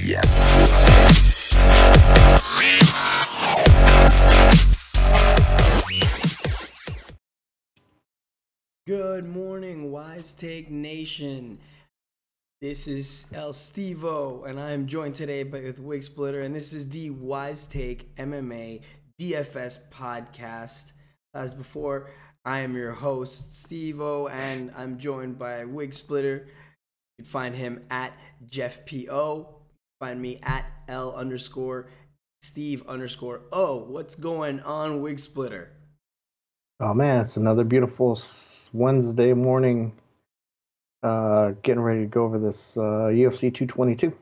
Good morning, Wise Take Nation. This is El Stevo, and I am joined today with WigSpitter, and this is the Wise Take MMA DFS podcast. As before, I am your host, Stevo, and I'm joined by WigSpitter. You can find him at JeffPO. Find me at L_Steve_O. What's going on, WigSpitter? Oh man, it's another beautiful Wednesday morning. Getting ready to go over this UFC 222.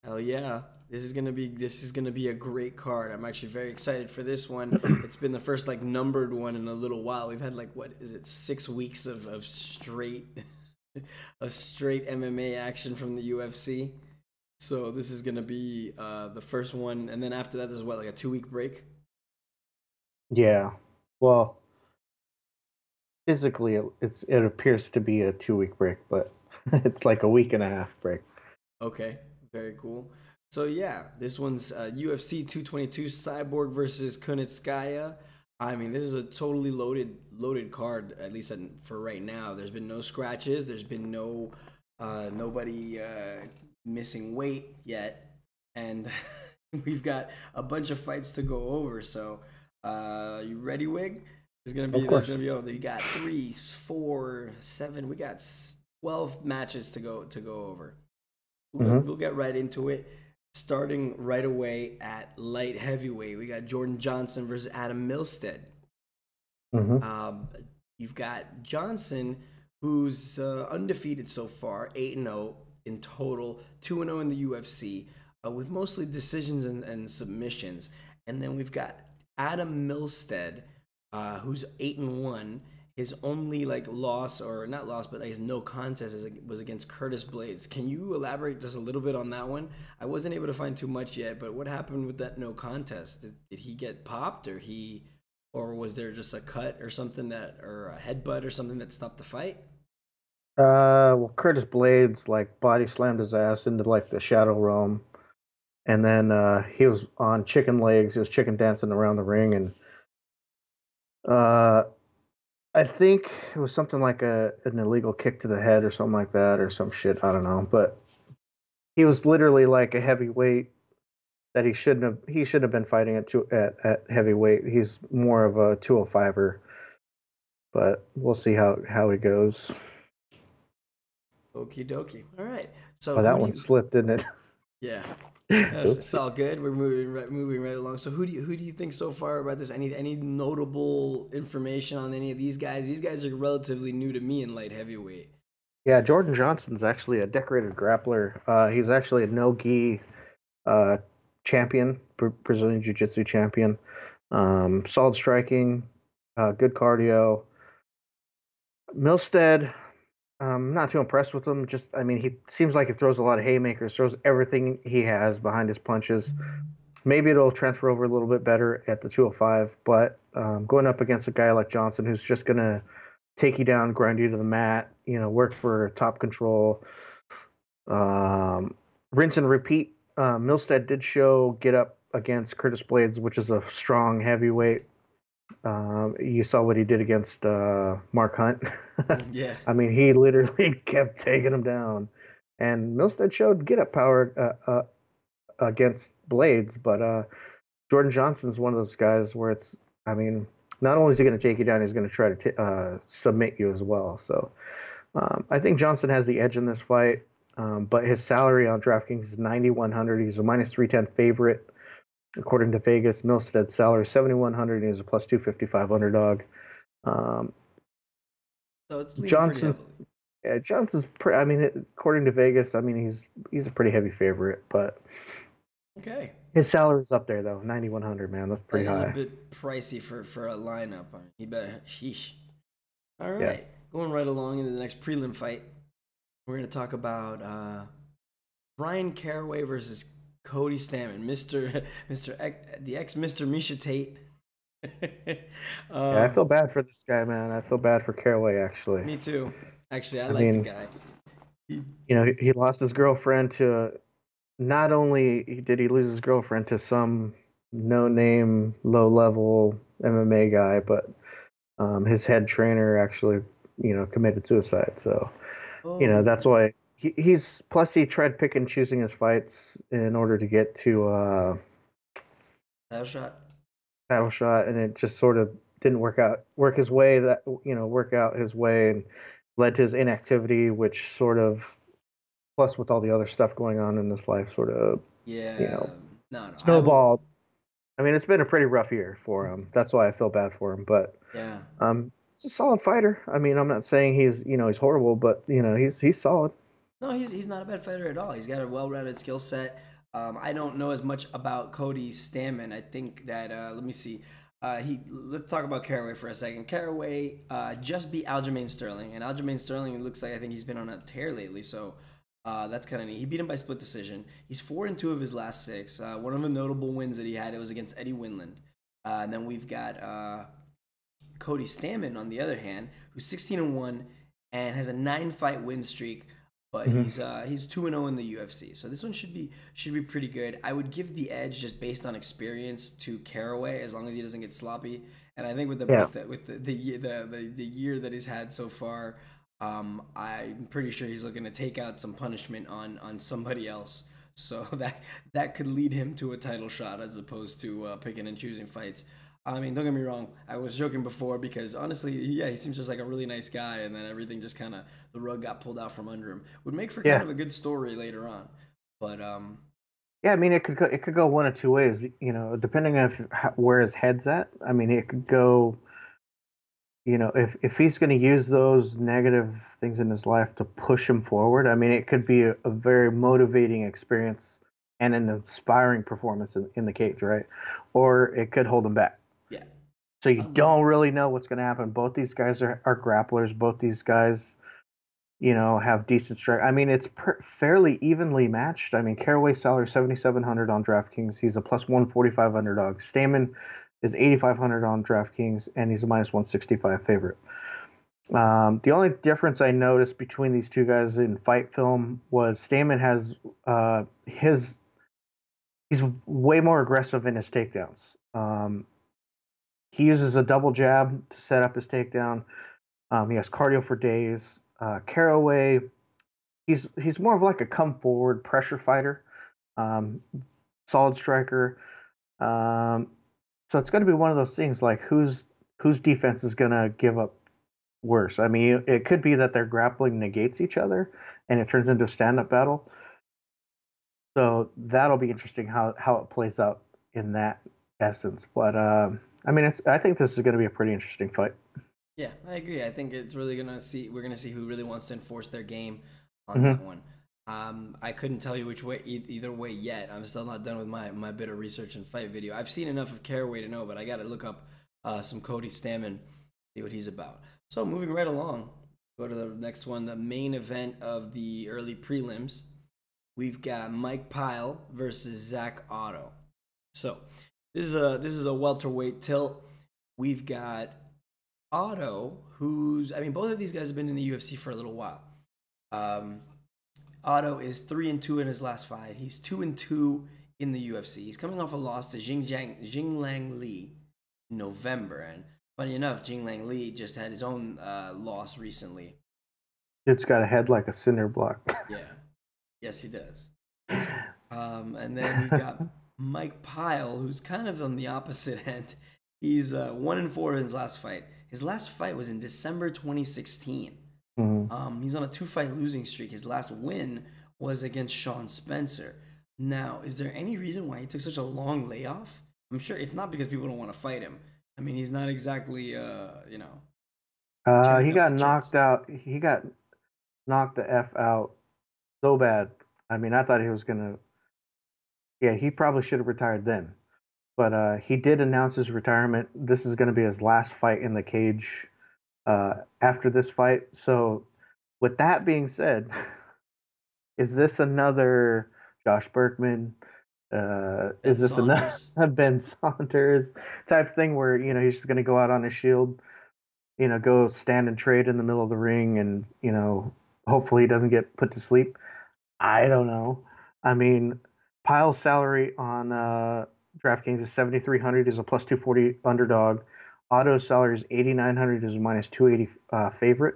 Hell yeah. This is gonna be a great card. I'm actually very excited for this one. It's been the first numbered one in a little while. We've had 6 weeks of straight MMA action from the UFC. So this is gonna be the first one, and then after that there's a 2-week break? Yeah. Well, physically it appears to be a 2-week break, but it's like a week and a half break. Okay, very cool. So yeah, this one's UFC 222 CYBORG versus KUNITSKAYA. I mean, this is a totally loaded card, at least for right now. There's been no scratches. There's been nobody missing weight yet, and we've got a bunch of fights to go over. So, you ready, Wig? You got 3, 4, 7. We got 12 matches to go over. We'll get right into it. Starting right away at light heavyweight, we got Jordan Johnson versus Adam Milstead. You've got Johnson, who's undefeated so far, 8-0 in total, 2-0 in the UFC, with mostly decisions and submissions. And then we've got Adam Milstead, who's 8-1. His only loss, or not loss, but his no contest was against Curtis Blades. Can you elaborate just a little bit on that one? I wasn't able to find too much yet, but what happened with that no contest? Did he get popped, or was there just a cut or something or a headbutt or something that stopped the fight? Well, Curtis Blades body slammed his ass into the shadow realm, and then he was on chicken legs. He was chicken dancing around the ring, and I think it was something like an illegal kick to the head or something like that, or some shit. I don't know, but he was literally a heavyweight that he shouldn't have been fighting at heavyweight. He's more of a 205er, but we'll see how he goes. Okie dokie. All right. So that one slipped, didn't it? Yeah. It's all good. We're moving right along. So who do you think so far about this? Any notable information on any of these guys? These guys are relatively new to me in light heavyweight. Yeah, Jordan Johnson's actually a decorated grappler. He's actually a no-gi champion, Brazilian Jiu-Jitsu champion. Solid striking, good cardio. Milstead, I'm not too impressed with him. He seems like he throws a lot of haymakers, throws everything he has behind his punches. Maybe it'll transfer over a little bit better at the 205, but going up against a guy like Johnson, who's just going to take you down, grind you to the mat, work for top control, rinse and repeat. Milstead did get up against Curtis Blades, which is a strong heavyweight. You saw what he did against Mark Hunt. Yeah. He literally kept taking him down. And Milstead showed get-up power against Blades, but Jordan Johnson's one of those guys where not only is he going to take you down, he's going to try to submit you as well. So I think Johnson has the edge in this fight, but his salary on DraftKings is $9,100. He's a -310 favorite. According to Vegas, Milstead's salary $7,100, and he's a +255 underdog. So it's Johnson's according to Vegas, he's a pretty heavy favorite, but okay. His salary's up there though, $9,100, man. That's pretty high. It's a bit pricey for a lineup. He better. Sheesh. All right, Yeah. Going right along into the next prelim fight, we're gonna talk about Bryan Caraway versus Cody Stamann, Mr. Misha Tate. I feel bad for this guy, man. I feel bad for Caraway, actually. Me too. Actually, I like the guy. He lost his girlfriend to not only did he lose his girlfriend to some no-name, low-level MMA guy, but his head trainer actually, committed suicide. So, that's Oh, why he's plus he tried pick and choosing his fights in order to get to that shot. title shot, and it just sort of didn't work out his way, and led to his inactivity, which sort of plus with all the other stuff going on in his life, sort of you Yeah. know No, no. I will. snowballed. I mean, it's been a pretty rough year for him. That's why I feel bad for him. But Yeah. he's a solid fighter. I mean, I'm not saying he's horrible, but he's solid. No, he's not a bad fighter at all. He's got a well-rounded skill set. I don't know as much about Cody Stamann. I think that let me see. Let's talk about Caraway for a second. Caraway just beat Aljamain Sterling, and Aljamain Sterling, it looks like I think he's been on a tear lately. So that's kind of neat. He beat him by split decision. He's 4-2 of his last six. One of the notable wins that he had, it was against Eddie Winland. And then we've got Cody Stamann on the other hand, who's 16-1 and has a 9-fight win streak, but Hmm. he's 2-0 in the UFC. So this one should be pretty good. I would give the edge just based on experience to Caraway as long as he doesn't get sloppy. And I think with the Yeah, with the with the year that he's had so far, I'm pretty sure he's looking to take out some punishment on somebody else. So that could lead him to a title shot as opposed to picking and choosing fights. I mean, don't get me wrong. I was joking before because honestly, yeah, he seems just like a really nice guy, and then everything just kind of the rug got pulled out from under him. Would make for kind yeah, of a good story later on, but yeah. I mean, it could go one of two ways. Depending on where his head's at. I mean, it could go. If he's going to use those negative things in his life to push him forward, I mean, it could be a very motivating experience and an inspiring performance in the cage, right? Or it could hold him back. yeah, So you um, don't really know what's going to happen. Both these guys are grapplers. Both these guys, have decent strike. I mean, it's fairly evenly matched. I mean, Caraway's salary 7,700 on DraftKings. He's a plus 145 underdog. Stamann is 8,500 on DraftKings, and he's a minus 165 favorite. The only difference I noticed between these two guys in fight film was Stamann has his he's way more aggressive in his takedowns. He uses a double jab to set up his takedown. He has cardio for days. Caraway, he's more of like a come forward pressure fighter, um, solid striker. Um, so it's going to be one of those things like whose defense is going to give up worse. I mean, it could be that their grappling negates each other and it turns into a stand up battle. So that'll be interesting how it plays out in that essence. But I mean, I think this is going to be a pretty interesting fight. yeah, I agree. I think it's really we're gonna see who really wants to enforce their game on that Hmm. one. I couldn't tell you which way either way yet. I'm still not done with my bit of research and fight video. I've seen enough of Caraway to know, but I got to look up some Cody Stamann, see what he's about. So moving right along, go to the next one, the main event of the early prelims. We've got Mike Pyle versus Zach Otto. So this is a welterweight tilt. We've got Otto, who's I mean, both of these guys have been in the UFC for a little while. Um, Otto is 3-2 in his last fight. He's 2-2 in the UFC. He's coming off a loss to Jinglang Li in November, and funny enough, Jinglang Li just had his own loss recently. It's got a head like a cinder block. Yeah, yes, he does. And then we've got Mike Pyle, who's kind of on the opposite end. He's 1-4 in his last fight. His last fight was in December 2016. Mhm. He's on a 2-fight losing streak. His last win was against Sean Spencer. Now, is there any reason why he took such a long layoff? I'm sure it's not because people don't want to fight him. I mean, he's not exactly, He carrying up got the chips. knocked out. He got knocked the f out so bad. I mean, I thought he was gonna. Yeah, he probably should have retired then. But he did announce his retirement. This is going to be his last fight in the cage after this fight. So, with that being said, is this another Josh Berkman? Ben Is this another Saunders. Ben Saunders type thing where he's just going to go out on his shield, go stand and trade in the middle of the ring, and hopefully he doesn't get put to sleep? I don't know. I mean, Pyle's salary on DraftKings is 7,300. Is a plus 240 underdog. Otto's salary is 8,900. Is a minus 280 favorite.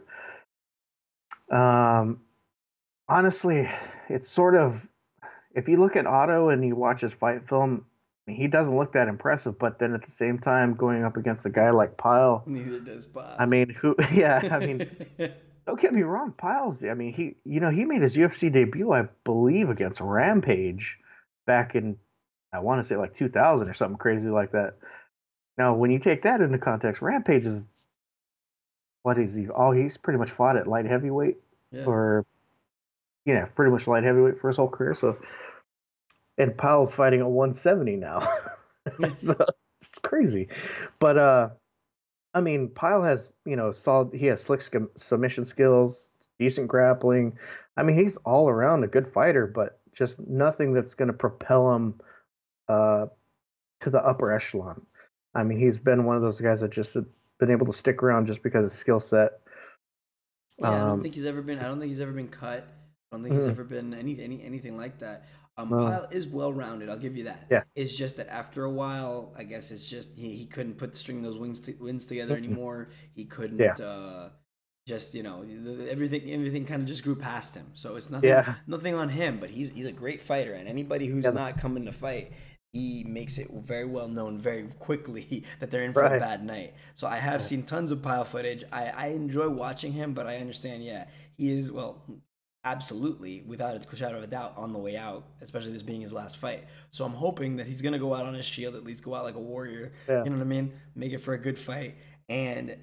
Um, honestly, it's sort of, if you look at Otto and you watch his fight film, he doesn't look that impressive. But then at the same time, going up against a guy like Pyle, Neither does I Bob. mean, yeah, I mean, don't get me wrong, Pyle's, I mean, he made his UFC debut, I believe, against Rampage back in, I want to say like 2000 or something crazy like that. Now, when you take that into context, Rampage is, what is he? Oh, he's pretty much fought at light heavyweight, Yeah. or yeah, pretty much light heavyweight for his whole career. So, and Pyle's fighting at 170 now. So it's crazy. But I mean, Pyle has, solid. He has slick submission skills, decent grappling. I mean, he's all around a good fighter, but just nothing that's going to propel him uh, to the upper echelon. I mean, he's been one of those guys that just been able to stick around just because of skill set. Yeah, I don't think he's ever been. I don't think he's ever been cut. I don't think he's Mm, ever been anything like that. no, Pyle is well rounded. I'll give you that. yeah, It's just that after a while, I guess it's just he couldn't string those wins together mm, anymore. He yeah, couldn't just everything kind of just grew past him. So it's yeah, nothing on him. But he's a great fighter, and anybody who's yeah. not coming to fight, he makes it very well known very quickly that they're in for a Right. bad night. So I have seen tons of Pyle footage. I enjoy watching him, but I understand, yeah, he is, well, absolutely, without a shadow of a doubt, on the way out, especially this being his last fight. So I'm hoping that he's going to go out on his shield, at least go out like a warrior. Yeah. You know what I mean? Make it for a good fight. And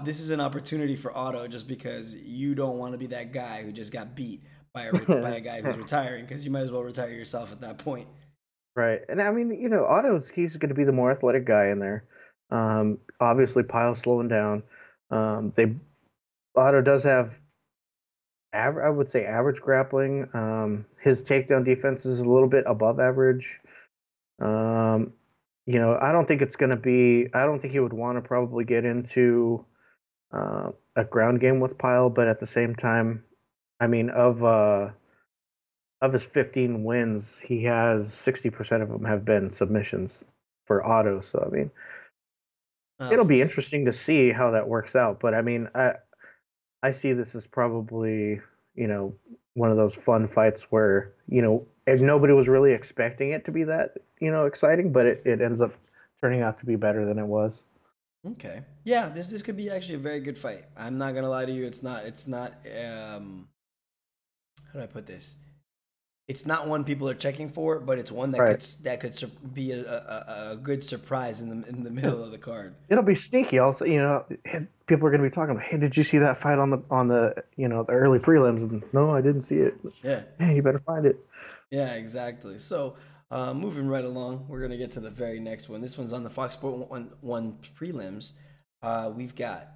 this is an opportunity for Otto just because you don't want to be that guy who just got beat by a guy who's retiring because you might as well retire yourself at that point. Right. And I mean, Otto's he's going to be the more athletic guy in there. Obviously, Pyle's slowing down. They Otto does have I would say average grappling. His takedown defense is a little bit above average. Um, I don't think it's going to be. I don't think he would want to probably get into a ground game with Pyle, but at the same time, I mean, of his 15 wins, he has 60% of them have been submissions for Otto. So I mean, it'll For be interesting to see how that works out. But I mean, I see this as probably, one of those fun fights where, if nobody was really expecting it to be that, exciting, but it ends up turning out to be better than it was. Okay. Yeah, this could be actually a very good fight. I'm not gonna lie to you. It's not. How do I put this? It's not one people are checking for, but it's one Right. that could be a good surprise in the Yeah. middle of the card. It'll be sneaky. Also, people are going to be talking about, hey, did you see that fight on the the early prelims? And no, I didn't see it. Yeah. Hey, you better find it. Yeah, exactly. So, moving right along, we're gonna get to the very next one. This one's on the Fox Sport one prelims. We've got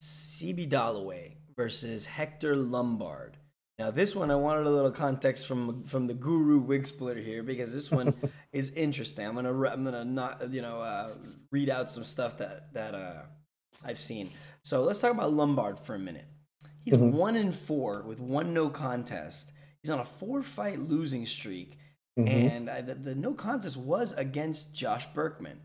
CB Dollaway versus Hector Lombard. Now, this one I wanted a little context from the guru WigSplitter here because this one is interesting. I'm gonna not read out some stuff that I've seen. So let's talk about Lombard for a minute. He's Hmm. 1-4 with one no contest. He's on a 4-fight losing streak, Hmm. and the no contest was against Josh Berkman.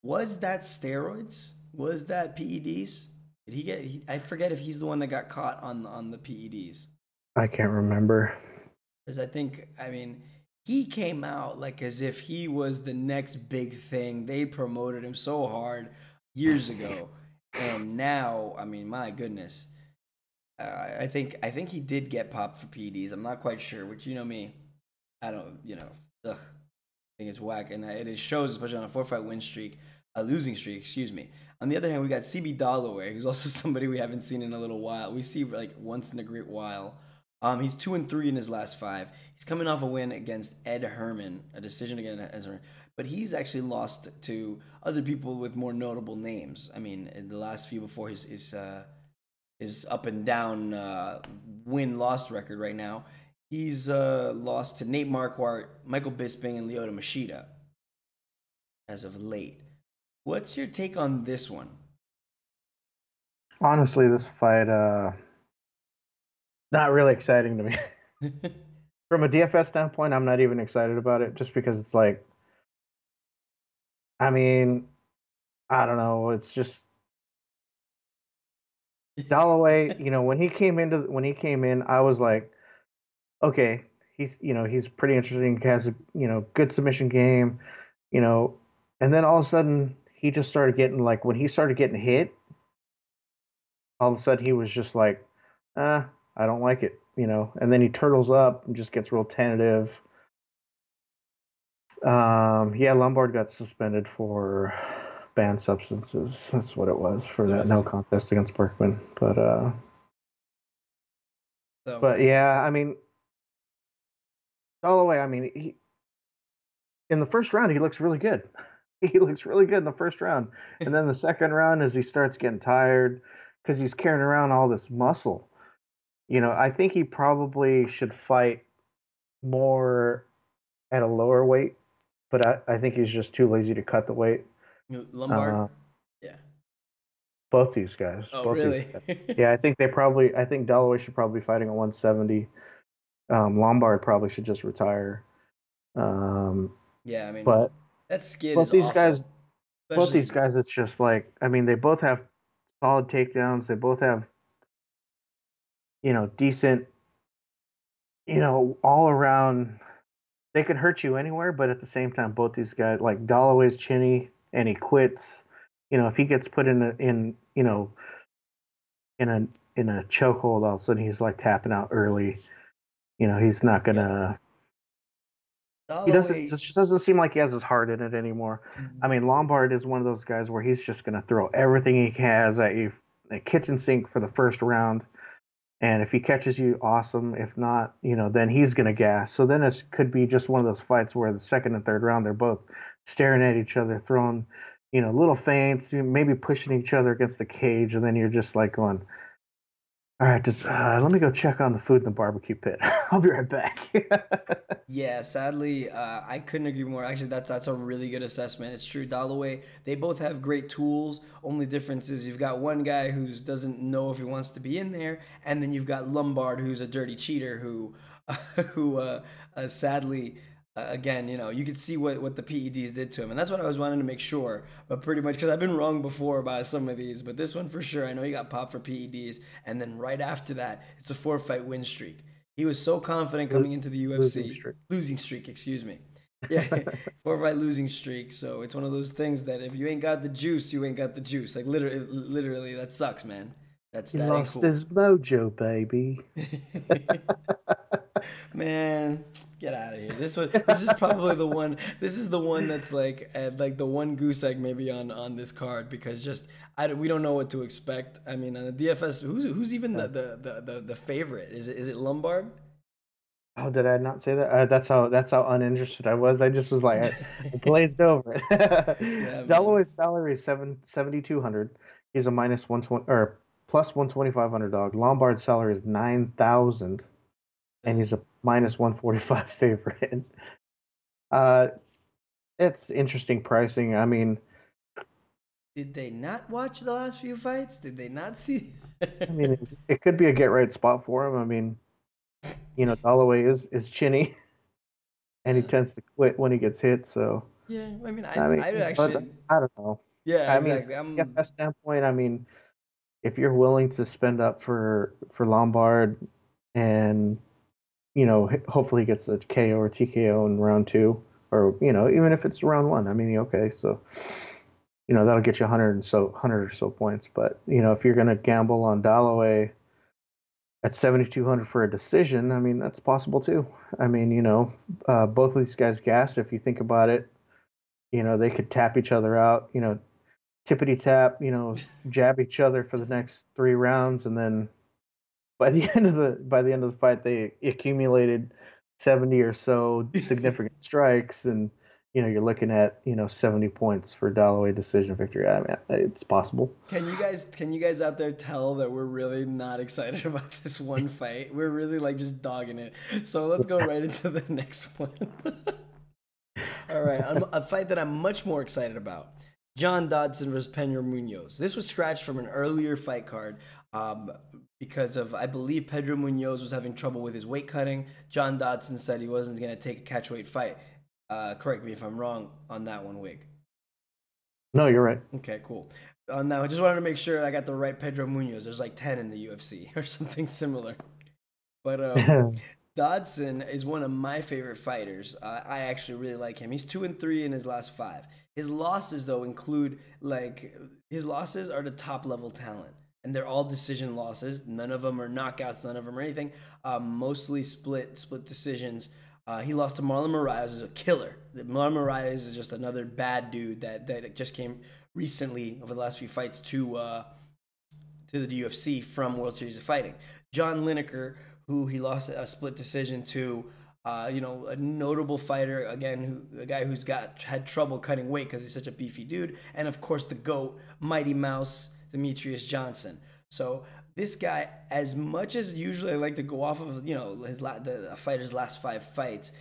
Was that steroids? Was that PEDs? Did he get? I forget if he's the one that got caught on the PEDs. I can't remember. Because I mean, he came out like as if he was the next big thing. They promoted him so hard years ago, and now, I mean, my goodness, I think he did get popped for PEDs. I'm not quite sure, which you know me, I don't, ugh, I think it's whack, and it shows, especially on a 4-fight win streak, a losing streak, excuse me. On the other hand, we got CB Dollaway, who's also somebody we haven't seen in a little while. We see like once in a great while. He's 2-3 in his last 5. He's coming off a win against Ed Herman, a decision against Ed Herman, but he's actually lost to other people with more notable names. I mean, in the last few before his up and down win loss record right now, he's lost to Nate Marquardt, Michael Bisping, and Lyoto Machida as of late. What's your take on this one? Honestly, this fight, not really exciting to me. From a DFS standpoint, I'm not even excited about it just because it's like, I mean, I don't know. It's just Dollaway, when he came in, I was like, okay, he's pretty interesting. He has a, good submission game, you know, and then all of a sudden he just started getting like when he started getting hit, all of a sudden he was just like, I don't like it, and then he turtles up and just gets real tentative. Yeah, Lombard got suspended for banned substances. That's what it was for that no contest against Berkman. But yeah, I mean, Dollaway, I mean, in the first round he looks really good. He looks really good in the first round, and then the second round, as he starts getting tired because he's carrying around all this muscle. I think he probably should fight more at a lower weight, but I think he's just too lazy to cut the weight. Lombard, yeah. Both these guys. Oh, both really? These guys. Yeah, I think Dollaway should probably be fighting at 170. Lombard probably should just retire. Yeah, I mean, but that skid both is these awful. guys, both Especially... these guys, it's just like, I mean, they both have solid takedowns. They both have, decent, all around. They can hurt you anywhere, but at the same time, both these guys, like Dollaway's chinny and he quits. If he gets put in in a chokehold, all of a sudden he's like tapping out early. He's not gonna. He doesn't. It just doesn't seem like he has his heart in it anymore. I mean, Lombard is one of those guys where he's just gonna throw everything he has at you, a kitchen sink for the first round. And if he catches you, awesome. If not, then he's gonna gas. So then it could be just one of those fights where the second and third round they're both staring at each other, throwing, little feints, maybe pushing each other against the cage, and then you're just like going, all right, just let me go check on the food in the barbecue pit. I'll be right back. Yeah, sadly, I couldn't agree more. Actually, that's a really good assessment. It's true. Dollaway, they both have great tools. Only difference is you've got one guy who doesn't know if he wants to be in there, and then you've got Lombard, who's a dirty cheater who, sadly, again, you could see what the PEDs did to him, and that's what I was wanting to make sure. But pretty much because I've been wrong before by some of these, but this one for sure, I know he got popped for PEDs, and then right after that, it's a 4-fight win streak. He was so confident coming into the UFC. Losing streak, excuse me. Yeah, 4-fight losing streak. So it's one of those things that if you ain't got the juice, you ain't got the juice. Like literally, that sucks, man. That lost cool. his mojo, baby. Man, get out of here. This is probably the one. This is the one that's like the one goose egg maybe on this card because we don't know what to expect. I mean, on the DFS, who's even the favorite? Is it Lombard? Oh, did I not say that? That's how uninterested I was. I just was like, I glazed over it. Yeah, Dalloway's salary is 7,200. He's a minus 120 or plus 125 underdog. Lombard's salary is 9,000, and he's a minus 145 favorite. It's interesting pricing. I mean, did they not watch the last few fights? Did they not see? I mean, it could be a get right spot for him. I mean, Dollaway is chinny, and he tends to quit when he gets hit. So yeah, I mean, I actually, I don't know. Yeah, exactly. I mean, from a standpoint, I mean, if you're willing to spend up for Lombard, and hopefully he gets a KO or TKO in round 2, or even if it's round 1, I mean, okay, so that'll get you 100 or so points. But if you're gonna gamble on Dollaway at 7,200 for a decision, I mean, that's possible too. I mean, both of these guys gas. If you think about it, they could tap each other out. Tippity tap. Jab each other for the next 3 rounds, and then by the end of the fight, they accumulated 70 or so significant strikes, and you're looking at 70 points for Dollaway decision victory. I mean, it's possible. Can you guys out there tell that we're really not excited about this one fight? We're really like just dogging it. So let's go right into the next one. All right, a fight that I'm much more excited about. John Dodson versus Penyer Munoz. This was scratched from an earlier fight card. because of, I believe Pedro Munoz was having trouble with his weight cutting. John Dodson said he wasn't going to take a catchweight fight. Correct me if I'm wrong on that one, Wig. No, you're right. Okay, cool. On that, I just wanted to make sure I got the right Pedro Munoz. There's like 10 in the UFC or something similar. But Dodson is one of my favorite fighters. I actually really like him. He's 2-3 in his last 5. His losses, though, include his losses are the top level talent, and they're all decision losses. None of them are knockouts. None of them are anything. Mostly split decisions. He lost to Marlon Moraes, who's a killer. Marlon Moraes is just another bad dude that just came recently over the last few fights to the UFC from World Series of Fighting. John Lineker, who he lost a split decision to, a notable fighter, again, a guy who's had trouble cutting weight because he's such a beefy dude, and of course the GOAT, Mighty Mouse, Demetrius Johnson. So this guy, as much as usually I like to go off of the fighter's last 5 fights,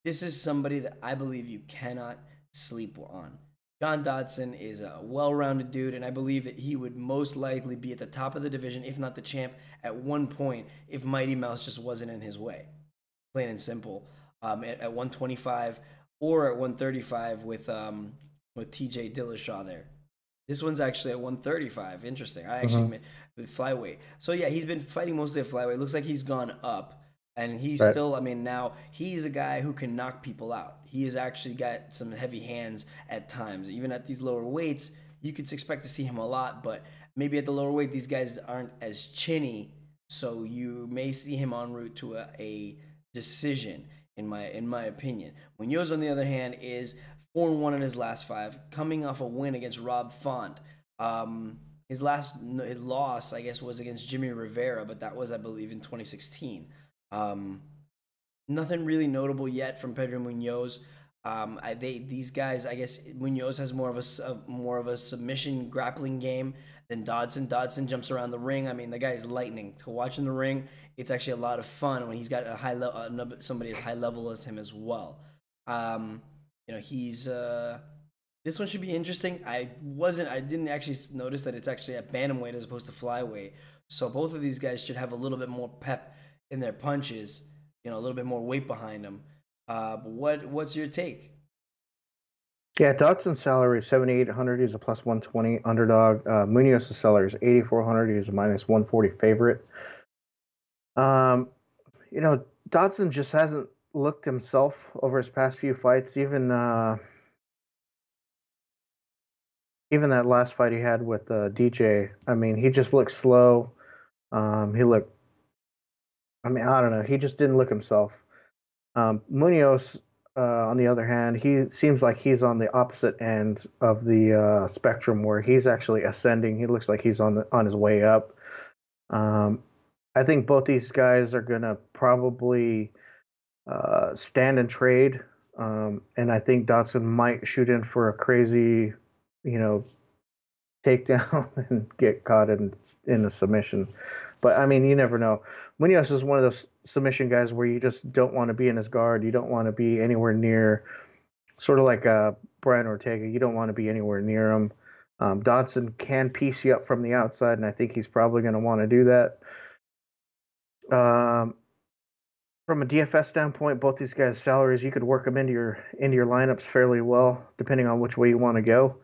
this is somebody that I believe you cannot sleep on. John Dodson is a well-rounded dude, and I believe that he would most likely be at the top of the division, if not the champ, at one point if Mighty Mouse just wasn't in his way. Plain and simple. At 125 or at 135 with TJ Dillashaw there. This one's actually at 135. Interesting. I actually with flyweight. So yeah, he's been fighting mostly at flyweight. Looks like he's gone up. And he's still, now he's a guy who can knock people out. He has actually got some heavy hands at times. Even at these lower weights, you could expect to see him a lot, but maybe at the lower weight, these guys aren't as chinny, so you may see him en route to a decision, in my opinion. Munoz, on the other hand, is 4-1 in his last 5, coming off a win against Rob Font. His loss, I guess, was against Jimmy Rivera, but that was, I believe, in 2016. Nothing really notable yet from Pedro Munoz. These guys, I guess Munoz has more of a submission grappling game than Dodson. Dodson jumps around the ring. The guy is lightning to watch in the ring. It's actually a lot of fun when he's got a high level, somebody as high level as him as well. He's this one should be interesting. I didn't actually notice that it's actually at bantamweight as opposed to flyweight. So both of these guys should have a little bit more pep in their punches, a little bit more weight behind them. But what's your take? Yeah, Dodson's salary is 7,800. He's a plus 120 underdog. Munoz's salary is 8,400. He's a minus 140 favorite. Dodson just hasn't looked himself over his past few fights. Even that last fight he had with DJ. He just looked slow. He looked. I don't know. He just didn't look himself. Munoz, on the other hand, he seems like he's on the opposite end of the spectrum, where he's actually ascending. He looks like he's on his way up. I think both these guys are gonna probably stand and trade, and I think Dodson might shoot in for a crazy, takedown and get caught in a submission. But you never know. Munoz is one of those submission guys where you just don't want to be in his guard. You don't want to be anywhere near, sort of like Bryan Ortega. You don't want to be anywhere near him. Dodson can piece you up from the outside, and I think he's probably going to want to do that. From a DFS standpoint, both these guys' salaries, you could work them into your lineups fairly well, depending on which way you want to go.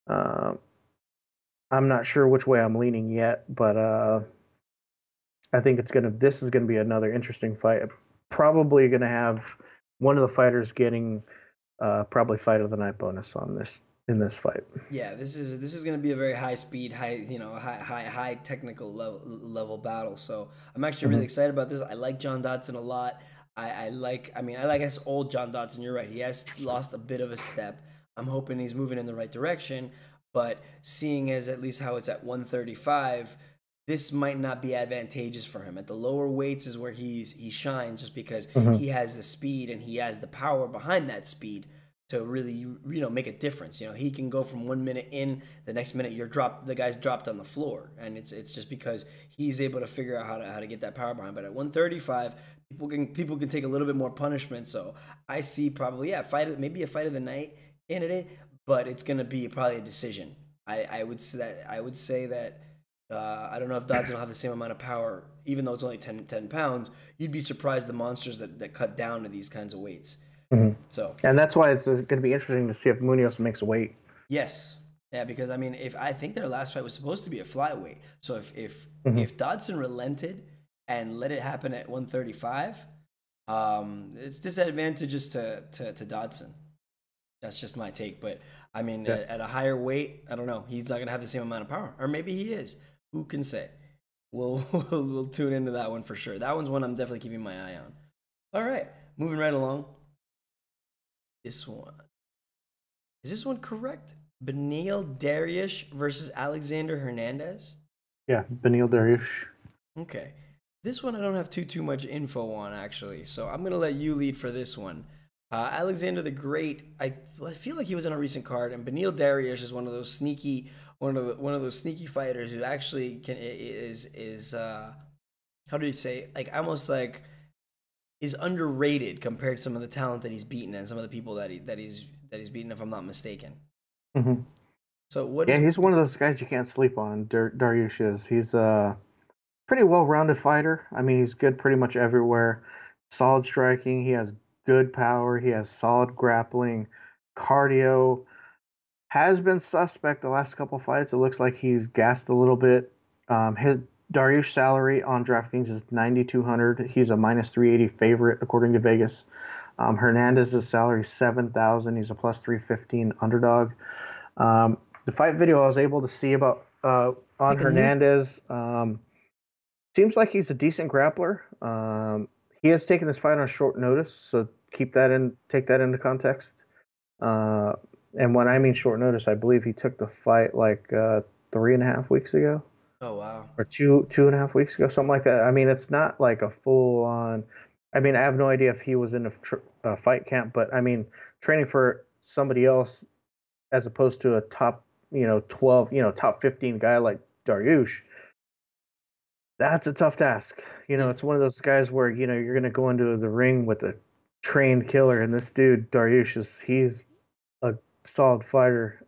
I'm not sure which way I'm leaning yet, but I think this is gonna be another interesting fight. Probably gonna have one of the fighters getting probably fight of the night bonus in this fight. Yeah, this is gonna be a very high speed, high technical level battle. So I'm actually really excited about this. I like John Dodson a lot. I like old John Dodson. You're right. He has lost a bit of a step. I'm hoping he's moving in the right direction. But seeing as at least how it's at 135, this might not be advantageous for him. At the lower weights is where he shines, just because he has the speed and he has the power behind that speed to really make a difference. He can go from 1 minute in, the next minute the guy's dropped on the floor, and it's just because he's able to figure out how to get that power behind. But at 135, people can take a little bit more punishment. So I see probably maybe a fight of the night candidate, but it's gonna be probably a decision. I would say that I don't know if Dodson will have the same amount of power, even though it's only 10 pounds. You'd be surprised the monsters that cut down to these kinds of weights. So, and that's why it's going to be interesting to see if Munoz makes weight. yes. Yeah, because I mean, if I think their last fight was supposed to be a flyweight, so if Dodson relented and let it happen at 135, it's disadvantageous to Dodson. That's just my take, but I mean, at a higher weight, I don't know. He's not gonna have the same amount of power, or maybe he is. Who can say? We'll tune into that one for sure. That one's one I'm definitely keeping my eye on. All right, moving right along. This one is this one correct? Beneil Dariush versus Alexander Hernandez. Yeah, Beneil Dariush. Okay, this one I don't have too much info on actually, so I'm gonna let you lead for this one. Alexander the Great, I feel like he was on a recent card, and Beneil Dariush is one of those sneaky fighters who actually is how do you say, like, almost like is underrated compared to some of the talent that he's beaten and some of the people that he's beaten, if I'm not mistaken. Mm-hmm. So he's one of those guys you can't sleep on. Dariush is. He's a pretty well-rounded fighter. I mean, he's good pretty much everywhere. Solid striking. He has good power. He has solid grappling, cardio. Has been suspect the last couple fights. It looks like he's gassed a little bit. His Dariush salary on DraftKings is 9,200. He's a -380 favorite according to Vegas. Hernandez's salary is 7,000. He's a +315 underdog. The fight video I was able to see about on Hernandez seems like he's a decent grappler. He has taken this fight on short notice, so take that into context. And when I mean short notice, I believe he took the fight like 3.5 weeks ago. Oh wow! Or 2.5 weeks ago, something like that. I mean, it's not like a full on. I mean, I have no idea if he was in a fight camp, but I mean, training for somebody else as opposed to a top, 12, top 15 guy like Dariush. That's a tough task. It's one of those guys where you're going to go into the ring with a trained killer, and this dude Dariush he's a solid fighter.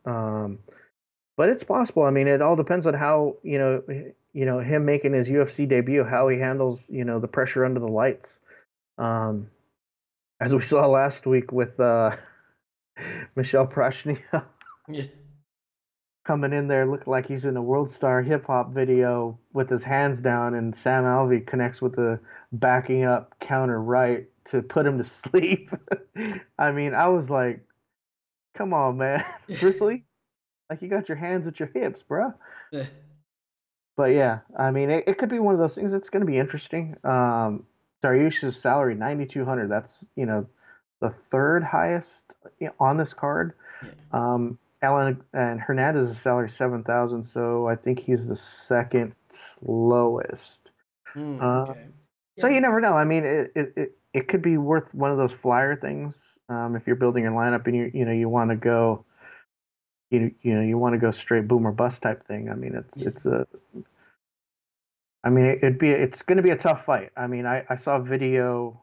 But it's possible. I mean, it all depends on how him making his UFC debut, how he handles the pressure under the lights. As we saw last week with Michel Prashnia coming in there, looking like he's in a World Star hip hop video with his hands down, and Sam Alvey connects with the backing up counter right to put him to sleep. I mean, I was like, come on, man. Really? Like, you got your hands at your hips, bro. Yeah. But yeah, I mean, it could be one of those things. It's going to be interesting. Dariush's salary, 9,200. That's, the third highest on this card. Yeah. Alan and Hernandez's salary, 7,000. So I think he's the second lowest. Okay. So you never know. I mean, it could be worth one of those flyer things. If you're building your lineup and you want to go, you want to go straight boom or bust type thing. I mean, it's going to be a tough fight. I mean, I saw a video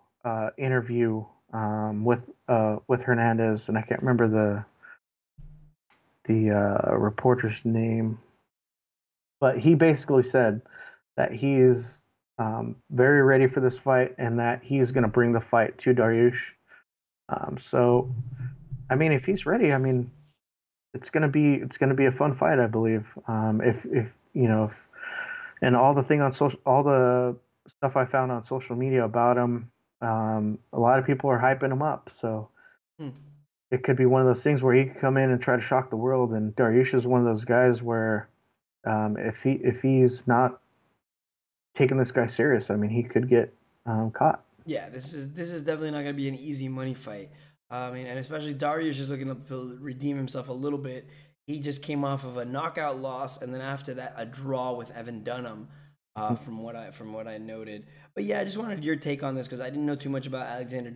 interview with Hernandez, and I can't remember the reporter's name, but he basically said that he's very ready for this fight and that he's going to bring the fight to Dariush. So, I mean, if he's ready, I mean, it's gonna be a fun fight, I believe. And all the stuff I found on social media about him, a lot of people are hyping him up. So it could be one of those things where he could come in and try to shock the world. And Dariush is one of those guys where, if he's not taking this guy serious, I mean, he could get caught. Yeah, this is definitely not gonna be an easy money fight. I mean, and especially Dariush is looking to redeem himself a little bit. He just came off of a knockout loss, and then after that, a draw with Evan Dunham, from what I noted. But yeah, I just wanted your take on this because I didn't know too much about Alexander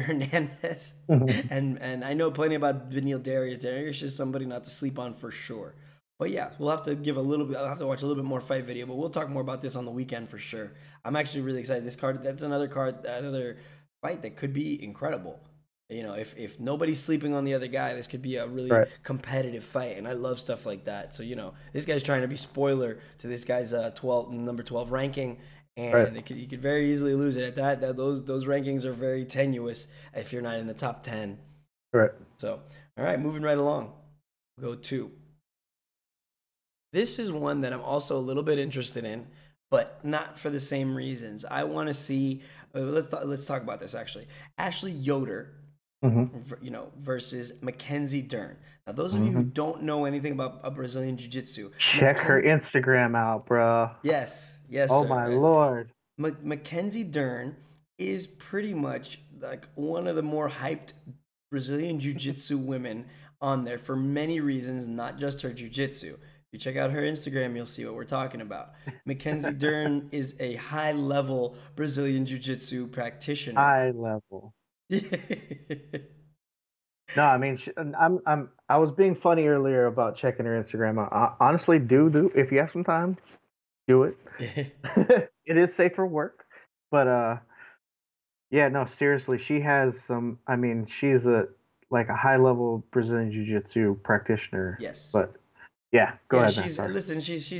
Hernandez, and I know plenty about Beneil Dariush. Dariush is somebody not to sleep on for sure. But yeah, we'll have to I'll have to watch a little bit more fight video, but we'll talk more about this on the weekend for sure. I'm actually really excited. This card, that's another fight that could be incredible. You know, if nobody's sleeping on the other guy, this could be a really Right. competitive fight, and I love stuff like that. So you know, this guy's trying to be spoiler to this guy's number 12 ranking, Right. and you could very easily lose it at that. Those rankings are very tenuous if you're not in the top 10. Right. So all right, moving right along, go to. This is one that I'm also a little bit interested in, but not for the same reasons. I want to see. Let's talk about this actually. Ashley Yoder, you know, versus Mackenzie Dern. Now, those of you who don't know anything about Brazilian Jiu-Jitsu, Check her Instagram out, bro. Yes, Oh sir, my right? lord. Mackenzie Dern is pretty much like one of the more hyped Brazilian Jiu-Jitsu women on there for many reasons, not just her Jiu-Jitsu. If you check out her Instagram, you'll see what we're talking about. Mackenzie Dern is a high-level Brazilian Jiu-Jitsu practitioner. High level. No, I mean, I was being funny earlier about checking her Instagram out. Honestly, do if you have some time, do it. It is safe for work, but yeah, no, seriously, she has some. I mean, she's a high level Brazilian Jiu-Jitsu practitioner. Yes. But yeah, go ahead. Listen, she's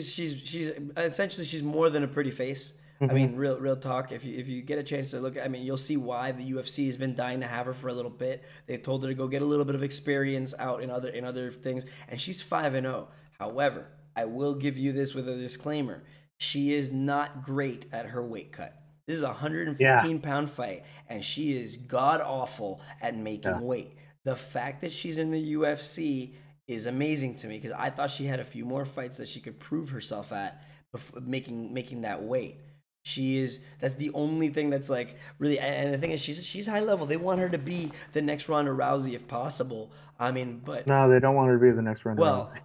essentially she's more than a pretty face. I mean, real talk. If you get a chance to look, I mean, you'll see why the UFC has been dying to have her for a little bit. They've told her to go get a little bit of experience out in other things, and she's 5-0. However, I will give you this with a disclaimer: she is not great at her weight cut. This is a 115-pound fight, and she is god awful at making weight. The fact that she's in the UFC is amazing to me because I thought she had a few more fights that she could prove herself at before making that weight. That's the only thing that's like really, and the thing is she's high level. They want her to be the next Ronda Rousey if possible. I mean, but no, they don't want her to be the next Ronda Rousey.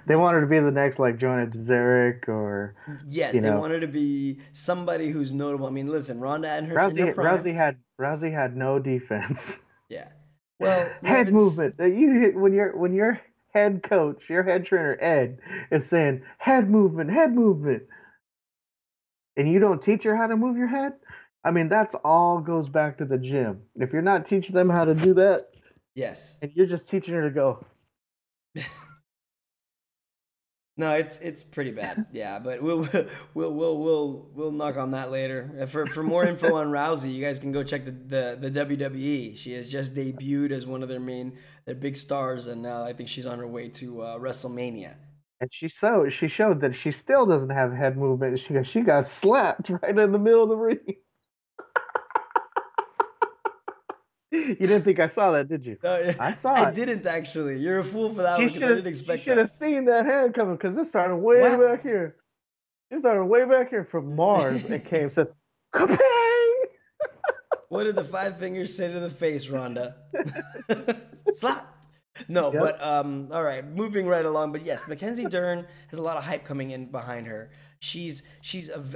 They want her to be the next like Joanna Zarek or yes, they want her to be somebody who's notable. I mean, listen, Ronda and her Rousey had no defense. Yeah. Well, head movement. You hit when your head coach, your head trainer Ed is saying head movement, and you don't teach her how to move your head. I mean, that's all goes back to the gym. If you're not teaching them how to do that, yes, and you're just teaching her to go. No, it's pretty bad. Yeah, but we'll knock on that later. For more info on Rousey, you guys can go check the WWE. She has just debuted as one of their big stars, and now I think she's on her way to WrestleMania. And she showed that she still doesn't have head movement. She got slapped right in the middle of the ring. You didn't think I saw that, did you? No, I saw it. I didn't actually. You're a fool for that one because I didn't expect She should have seen that hand coming because it started way back here. It started way back here from Mars and came and said, "Kapang!" What did the 5 fingers say to the face, Rhonda? Slap. No, Yep. but all right, moving right along. But yes, Mackenzie Dern has a lot of hype coming in behind her. She's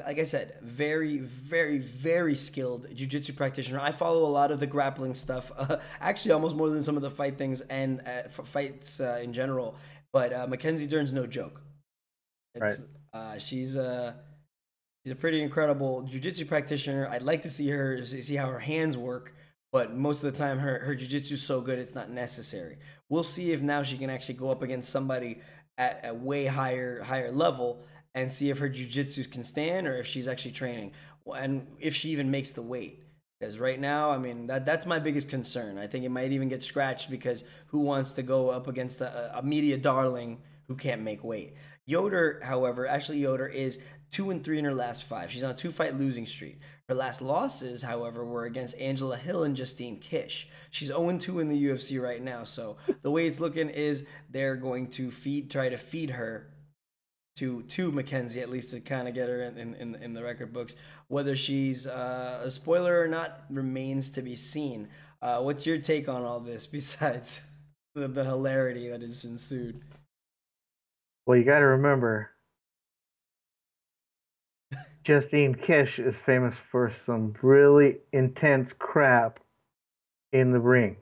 like I said, very, very, very skilled jiu-jitsu practitioner. I follow a lot of the grappling stuff, actually almost more than some of the fight things and fights in general. But Mackenzie Dern's no joke. She's a pretty incredible jiu-jitsu practitioner. I'd like to see how her hands work. But most of the time, her jiu-jitsu is so good, it's not necessary. We'll see if now she can actually go up against somebody at a way higher level and see if her jiu-jitsu can stand or if she's actually training and if she even makes the weight. Because right now, I mean, that's my biggest concern. I think it might even get scratched because who wants to go up against a media darling who can't make weight? Yoder, however, Ashley Yoder is 2-3 in her last 5. She's on a 2-fight losing streak. Her last losses, however, were against Angela Hill and Justine Kish. She's 0-2 in the UFC right now. So the way it's looking is they're going to try to feed her to Mackenzie, at least to kind of get her in the record books. Whether she's a spoiler or not remains to be seen. What's your take on all this besides the hilarity that has ensued? Well, you got to remember, Justine Kish is famous for some really intense crap in the ring.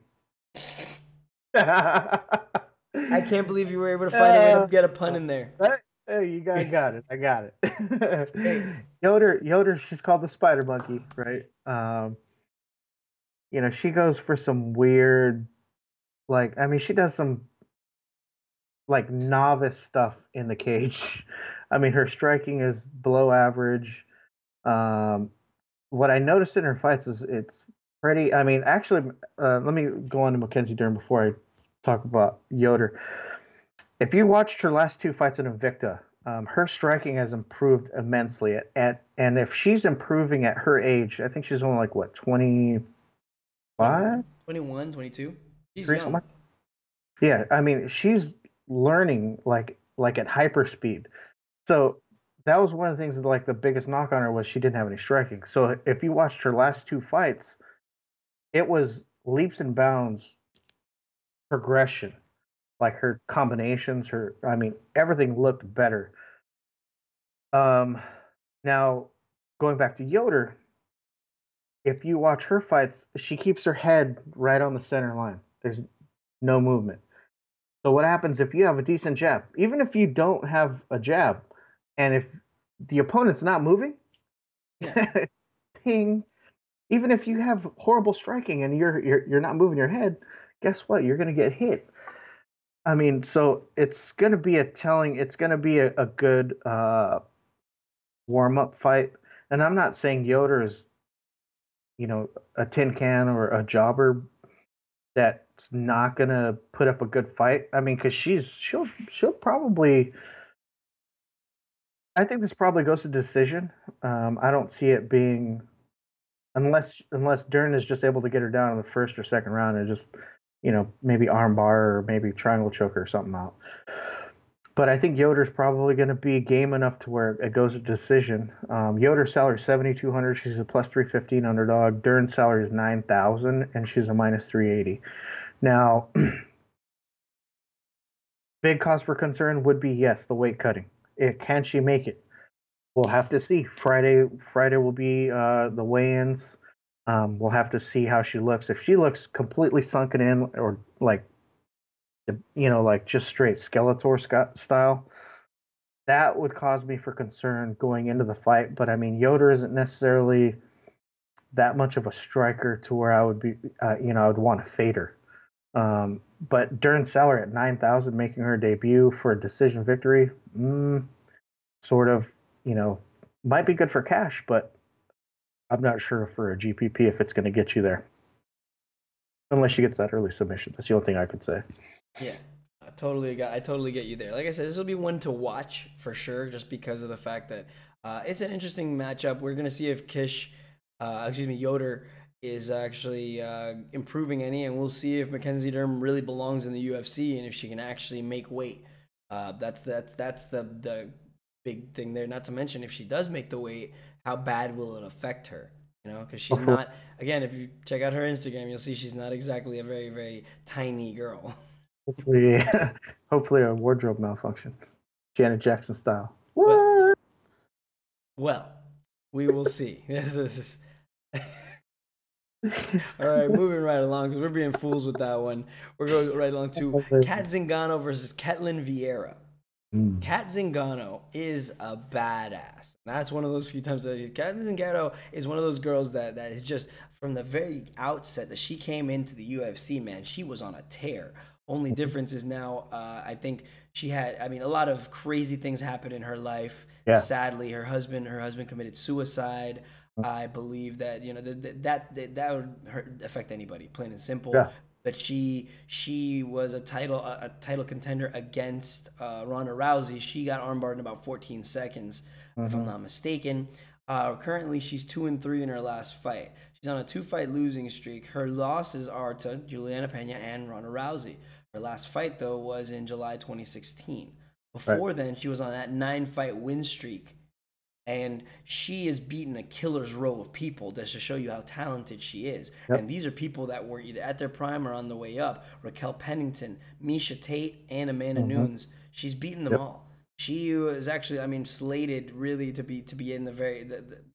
I can't believe you were able to find a way to get a pun in there. Hey, you got it. I got it. Yoder, she's called the Spider Monkey, right? she goes for some weird, like, I mean, she does some like novice stuff in the cage. I mean, her striking is below average. Um, what I noticed in her fights is it's pretty. I mean, actually, let me go on to Mackenzie Dern before I talk about Yoder. If you watched her last two fights in Invicta, her striking has improved immensely. And if she's improving at her age, I think she's only like what 25, 21, 22. She's 3 young. something. Yeah, I mean, she's learning like at hyper speed. So that was one of the things that, like, the biggest knock on her was she didn't have any striking. So if you watched her last two fights, it was leaps and bounds progression. Like her combinations, I mean, everything looked better. Um, Now going back to Yoder, if you watch her fights, she keeps her head right on the center line. There's no movement. So what happens if you have a decent jab, even if you don't have a jab, and if the opponent's not moving, Yeah. ping. Even if you have horrible striking and you're not moving your head, guess what? You're going to get hit. I mean, so it's going to be it's going to be a good warm up fight. And I'm not saying Yoder is, a tin can or a jobber that's not going to put up a good fight. I mean, because she'll probably. I think this probably goes to decision. I don't see it being unless Dern is just able to get her down in the first or second round and just, maybe armbar or maybe triangle choker or something out. But I think Yoder's probably going to be game enough to where it goes to decision. Yoder's salary is 7,200. She's a plus 315 underdog. Dern's salary is 9,000, and she's a minus 380. Now, big cause for concern would be, yes, the weight cutting. Can she make it? We'll have to see. Friday will be the weigh-ins. We'll have to see how she looks. If she looks completely sunken in, or like just straight Skeletor style, that would cause me for concern going into the fight. But I mean, Yoder isn't necessarily that much of a striker to where I would be, I would want to fade her. But Dern Seller at 9,000, making her debut for a decision victory, sort of, might be good for cash, but I'm not sure for a GPP if it's going to get you there. Unless she gets that early submission. That's the only thing I could say. Yeah, I totally get you there. Like I said, this will be one to watch for sure, just because of the fact that it's an interesting matchup. We're gonna see if Yoder is actually improving any, and we'll see if Mackenzie Dern really belongs in the UFC and if she can actually make weight. That's the big thing there. Not to mention, if she does make the weight, how bad will it affect her? Because she's not. Again, if you check out her Instagram, you'll see she's not exactly a very, very tiny girl. Hopefully a wardrobe malfunction, Janet Jackson style. What? Well, we will see. This is all right. Moving right along because we're being fools with that one. We're going right along to Cat Zingano versus Ketlin Vieira. Cat Zingano is a badass. That's one of those few times that Cat Zingano is one of those girls that is just from the very outset that she came into the UFC, man, she was on a tear. Only difference is now, I think she had, I mean, a lot of crazy things happened in her life. Yeah. Sadly, her husband committed suicide. I believe that that would affect anybody, plain and simple. Yeah. But she was a title contender against Ronda Rousey. She got armbarred in about 14 seconds, if I'm not mistaken. Currently, she's 2-3 in her last fight. She's on a 2-fight losing streak. Her losses are to Juliana Pena and Ronda Rousey. Her last fight, though, was in July 2016. Before then, she was on that 9-fight win streak. And she has beaten a killer's row of people just to show you how talented she is. Yep. And these are people that were either at their prime or on the way up. Raquel Pennington, Miesha Tate, and Amanda Nunes. She's beaten them all. She was actually, I mean, slated really to be in the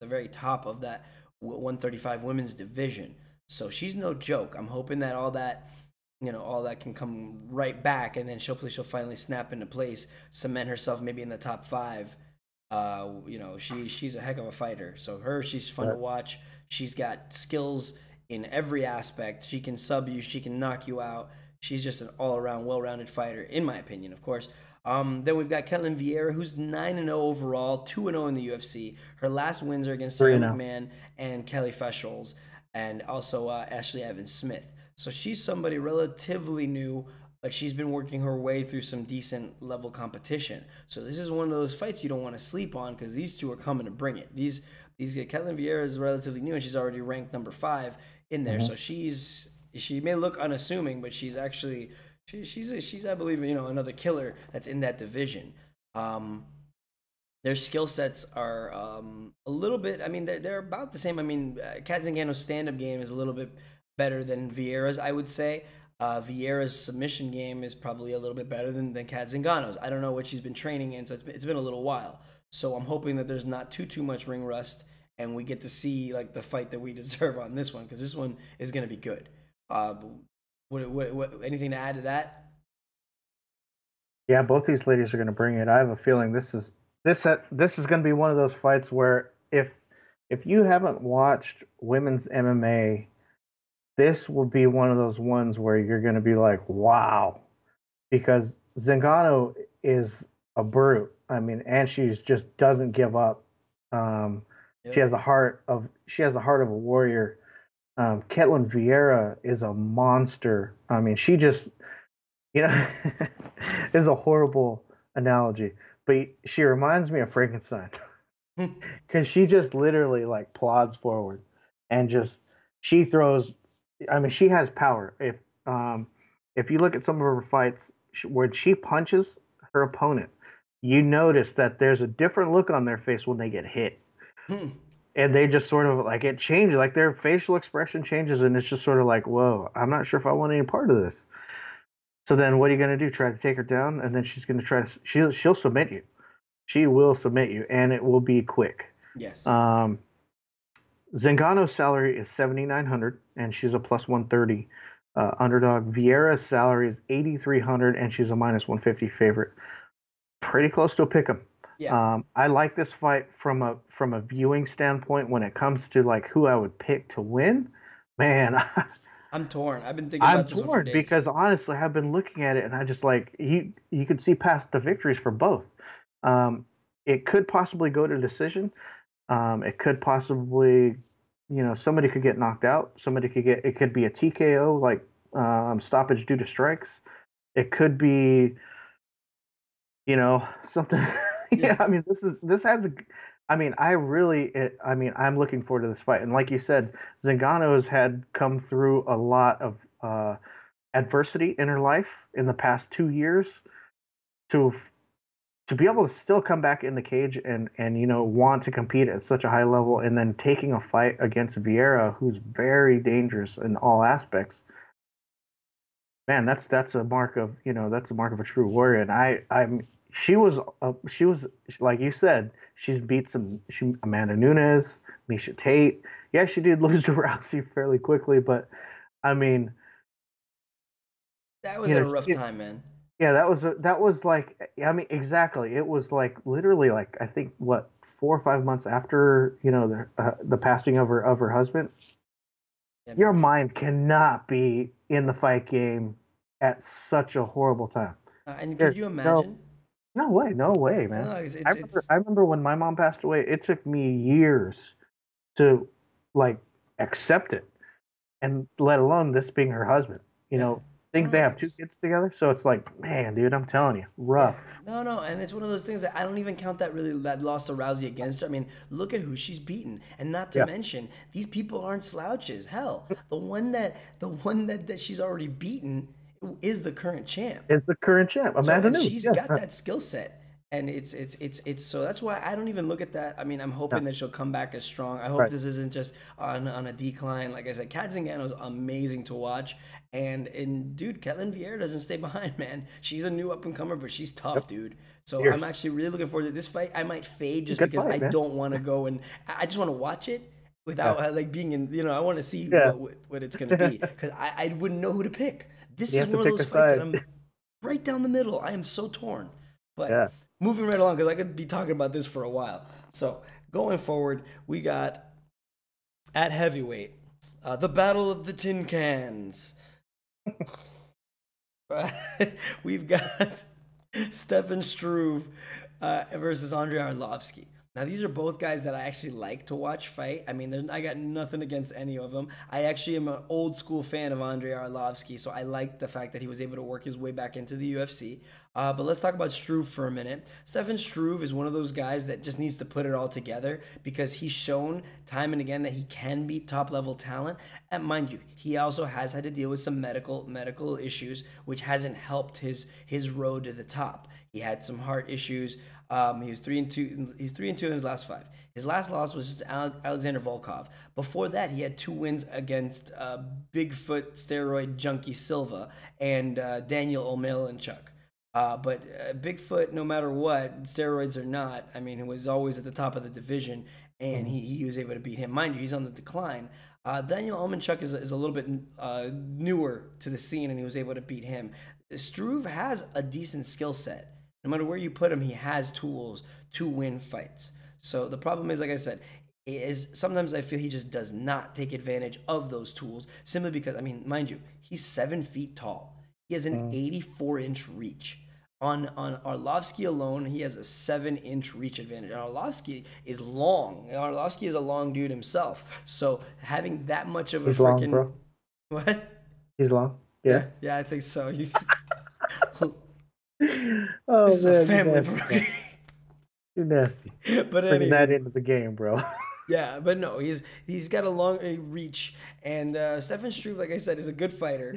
very top of that 135 women's division. So she's no joke. I'm hoping that all that can come right back, and then she'll finally snap into place, cement herself maybe in the top 5. She's a heck of a fighter. So she's fun to watch. She's got skills in every aspect. She can sub you, she can knock you out. She's just an all-around, well-rounded fighter, in my opinion, of course. Then we've got Ketlen Vieira, who's 9-0 overall, 2-0 in the UFC. Her last wins are against Sarah McMahon and Kelly Fesholz, and also Ashley Evans Smith. So she's somebody relatively new, but she's been working her way through some decent level competition. So this is one of those fights you don't want to sleep on, because these two are coming to bring it. Ketlen Vieira is relatively new, and she's already ranked number 5 in there. So she may look unassuming, but she's actually she's I believe, you know, another killer that's in that division. Their skill sets are a little bit. I mean, they're about the same. I mean, Cat Zingano's stand-up game is a little bit better than Vieira's, I would say. Vieira's submission game is probably a little bit better than Cat Zingano's. I don't know what she's been training in, so it's been a little while. So I'm hoping that there's not too much ring rust, and we get to see like the fight that we deserve on this one, because this one is going to be good. What anything to add to that? Yeah, both these ladies are going to bring it. I have a feeling this is going to be one of those fights where if you haven't watched women's MMA, this will be one of those ones where you're going to be like, wow, because Zingano is a brute. I mean, and she just doesn't give up. She has the heart of a warrior. Ketlen Vieira is a monster. I mean, she just, you know, is a horrible analogy, but she reminds me of Frankenstein, because she just literally like plods forward and she throws. I mean, she has power. If you look at some of her fights where she punches her opponent, you notice that there's a different look on their face when they get hit. And they just sort of like, it changes, like their facial expression changes, and it's just sort of like, whoa, I'm not sure if I want any part of this. So then what are you going to do? Try to take her down? And then she's going to try to, she'll submit you. She will submit you, and it will be quick. Yes. Zingano's salary is $7,900, and she's a plus 130 underdog. Vieira's salary is $8,300, and she's a minus 150 favorite. Pretty close to a pick'em. Yeah. I like this fight from a viewing standpoint. When it comes to like who I would pick to win, man, I'm torn. I've been thinking about this one for days. Because honestly, I've been looking at it, and I just like you could see past the victories for both. It could possibly go to decision. It could possibly, you know, somebody could get knocked out. It could be a TKO, like stoppage due to strikes. It could be, you know, something. Yeah, I mean, I'm looking forward to this fight. And like you said, Zingano's had come through a lot of adversity in her life in the past 2 years to be able to still come back in the cage and you know, want to compete at such a high level, and then taking a fight against Vieira, who's very dangerous in all aspects. Man, that's a mark of, you know, that's a mark of a true warrior. And she was like you said, she's beat Amanda Nunes, Miesha Tate. Yeah, she did lose to Rousey fairly quickly, but I mean, that was a rough time, man. Yeah, that was like, I mean, exactly. It was like literally like, I think, what, 4 or 5 months after, you know, the passing of her husband. Yeah, your mind cannot be in the fight game at such a horrible time. And could you imagine? No way, man. I remember when my mom passed away, it took me years to like accept it, and let alone this being her husband. You know, they have 2 kids together, so it's like, man, dude, I'm telling you, rough. Yeah. No, and it's one of those things that I don't even count that loss to Rousey against her. I mean, look at who she's beaten, and not to mention, these people aren't slouches. Hell, the one that she's already beaten is the current champ. It's the current champ, Amanda Nunes. She's got that skill set, and it's so that's why I don't even look at that. I mean, I'm hoping that she'll come back as strong. I hope this isn't just on a decline. Like I said, Cat Zingano's amazing to watch, and dude, Ketlen Vieira doesn't stay behind, man. She's a new up and comer, but she's tough, dude. So I'm actually really looking forward to this fight. I might fade just because I don't want to go, and I just want to watch it without like being in. You know, I want to see what it's gonna be, because I wouldn't know who to pick. This is one of those fights that I'm right down the middle. I am so torn. But moving right along, because I could be talking about this for a while. So going forward, we got at heavyweight, The Battle of the Tin Cans. We've got Stefan Struve versus Andrei Arlovski. Now, these are both guys that I actually like to watch fight. I mean, I got nothing against any of them. I actually am an old school fan of Andrei Arlovski, so I like the fact that he was able to work his way back into the UFC. But let's talk about Struve for a minute. Stefan Struve is one of those guys that just needs to put it all together because he's shown time and again that he can beat top level talent. And mind you, he also has had to deal with some medical issues, which hasn't helped his road to the top. He had some heart issues. He was 3-2. He's 3-2 in his last 5. His last loss was just Alexander Volkov. Before that, he had 2 wins against Bigfoot steroid junkie Silva and Daniel OMalley. But Bigfoot, no matter what, steroids or not, I mean, he was always at the top of the division, and he was able to beat him. Mind you, he's on the decline. Daniel Omenchuk is a little bit newer to the scene, and he was able to beat him. Struve has a decent skill set. No matter where you put him, he has tools to win fights. So the problem is, like I said, is sometimes I feel he just does not take advantage of those tools simply because, I mean, mind you, he's 7 feet tall. He has an 84-inch reach. On Arlovski alone, he has a 7-inch reach advantage. And Arlovski is long. Arlovski is a long dude himself. So having that much of a freaking... long, bro. What? He's long. Yeah. Yeah, I think so. You just... Oh, this is man, a family program. You're nasty. But bringing anyway, that into the game, bro. Yeah, but no, he's got a long reach, and Stefan Struve, like I said, is a good fighter.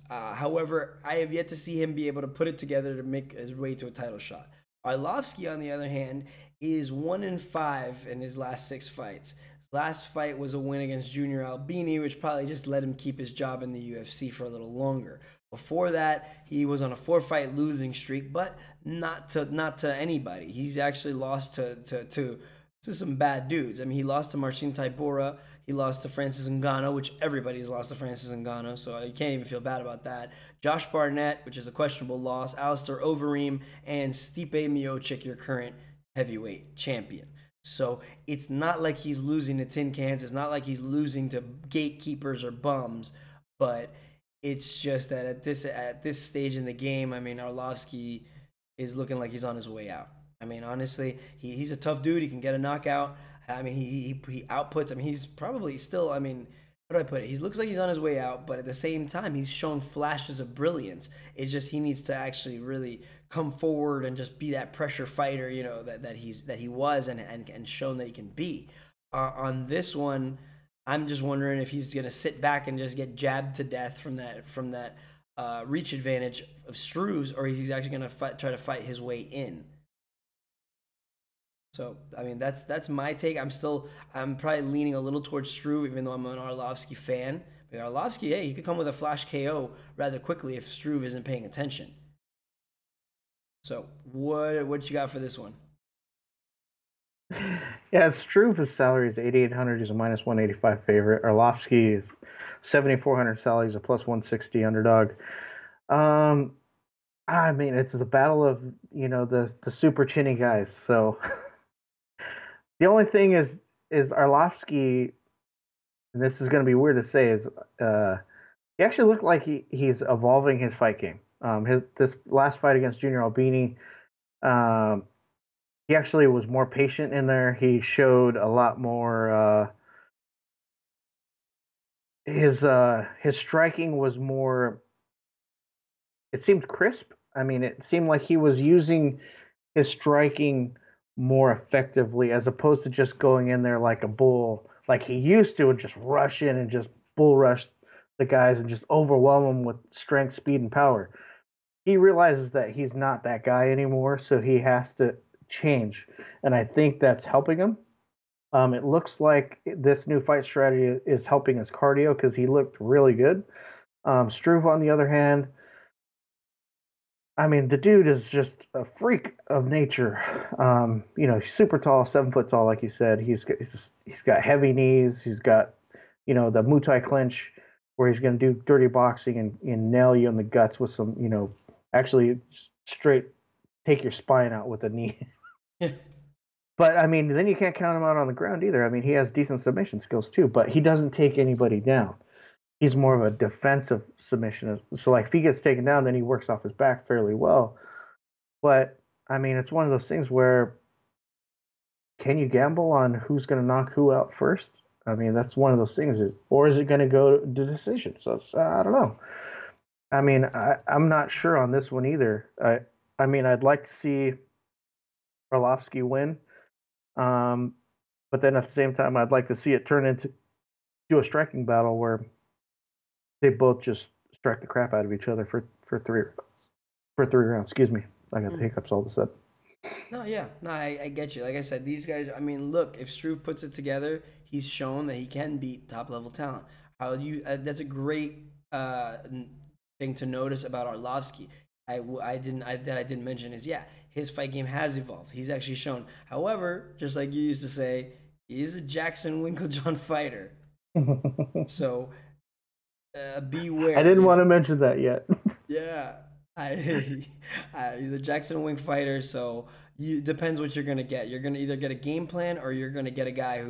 However, I have yet to see him be able to put it together to make his way to a title shot. Arlovski, on the other hand, is 1-5 in his last 6 fights. His last fight was a win against Junior Albini, which probably just let him keep his job in the UFC for a little longer. Before that, he was on a 4-fight losing streak, but not to anybody. He's actually lost to some bad dudes. I mean, he lost to Marcin Tybura. He lost to Francis Ngannou, which everybody's lost to Francis Ngannou, so you can't even feel bad about that. Josh Barnett, which is a questionable loss. Alistair Overeem, and Stipe Miocic, your current heavyweight champion. So it's not like he's losing to tin cans. It's not like he's losing to gatekeepers or bums, but it's just that at this stage in the game, I mean, Arlovski is looking like he's on his way out. I mean, honestly, he's a tough dude. He can get a knockout. I mean, he outputs. I mean, he's probably still, I mean, how do I put it? He looks like he's on his way out, but at the same time, he's shown flashes of brilliance. It's just he needs to actually really come forward and just be that pressure fighter, you know, that he was and shown that he can be. On this one, I'm just wondering if he's gonna sit back and just get jabbed to death from that reach advantage of Struve's, or he's actually gonna try to fight his way in. So I mean that's my take. I'm probably leaning a little towards Struve, even though I'm an Arlovski fan. But Arlovski, hey, he could come with a flash KO rather quickly if Struve isn't paying attention. So what you got for this one? Yeah, Struve's salary is 8,800. He's a -185 favorite. Arlovski is 7,400 salary. He's a +160 underdog. I mean, it's the battle of the super chinny guys. So the only thing is Arlovski, and this is going to be weird to say, is he actually looked like he's evolving his fight game. This last fight against Junior Albini, he actually was more patient in there. He showed a lot more. His striking was more. It seemed crisp. I mean, it seemed like he was using his striking more effectively as opposed to just going in there like a bull, like he used to, and just rush in and just bull rush the guys and just overwhelm them with strength, speed, and power. He realizes that he's not that guy anymore, so he has to change, and I think that's helping him. It looks like this new fight strategy is helping his cardio because he looked really good. Struve, on the other hand, I mean, the dude is just a freak of nature. He's super tall, 7 foot tall, like you said. He's got heavy knees. He's got, the Muay Thai clinch where he's going to do dirty boxing and nail you in the guts with some, actually straight take your spine out with a knee. But I mean, then you can't count him out on the ground either. I mean, he has decent submission skills too, but he doesn't take anybody down. He's more of a defensive submission. So like if he gets taken down, then he works off his back fairly well. But I mean, it's one of those things where can you gamble on who's going to knock who out first? I mean, that's one of those things. Or is it going to go to decision? So I don't know. I mean, I'm not sure on this one either. I mean, I'd like to see Arlovski win, but then at the same time, I'd like to see it turn into a striking battle where they both just strike the crap out of each other for 3 rounds. Excuse me, I got the hiccups all of a sudden. No, yeah, no, I get you. Like I said, these guys. I mean, look, if Struve puts it together, he's shown that he can beat top level talent. How you? That's a great thing to notice about Arlovski. I didn't mention is yeah, his fight game has evolved. He's actually shown. However, just like you used to say, he is a Jackson Winklejohn fighter. So beware. I didn't want to mention that yet. Yeah, he's a Jackson Wink fighter, so you depends what you're gonna get. You're gonna either get a game plan or you're gonna get a guy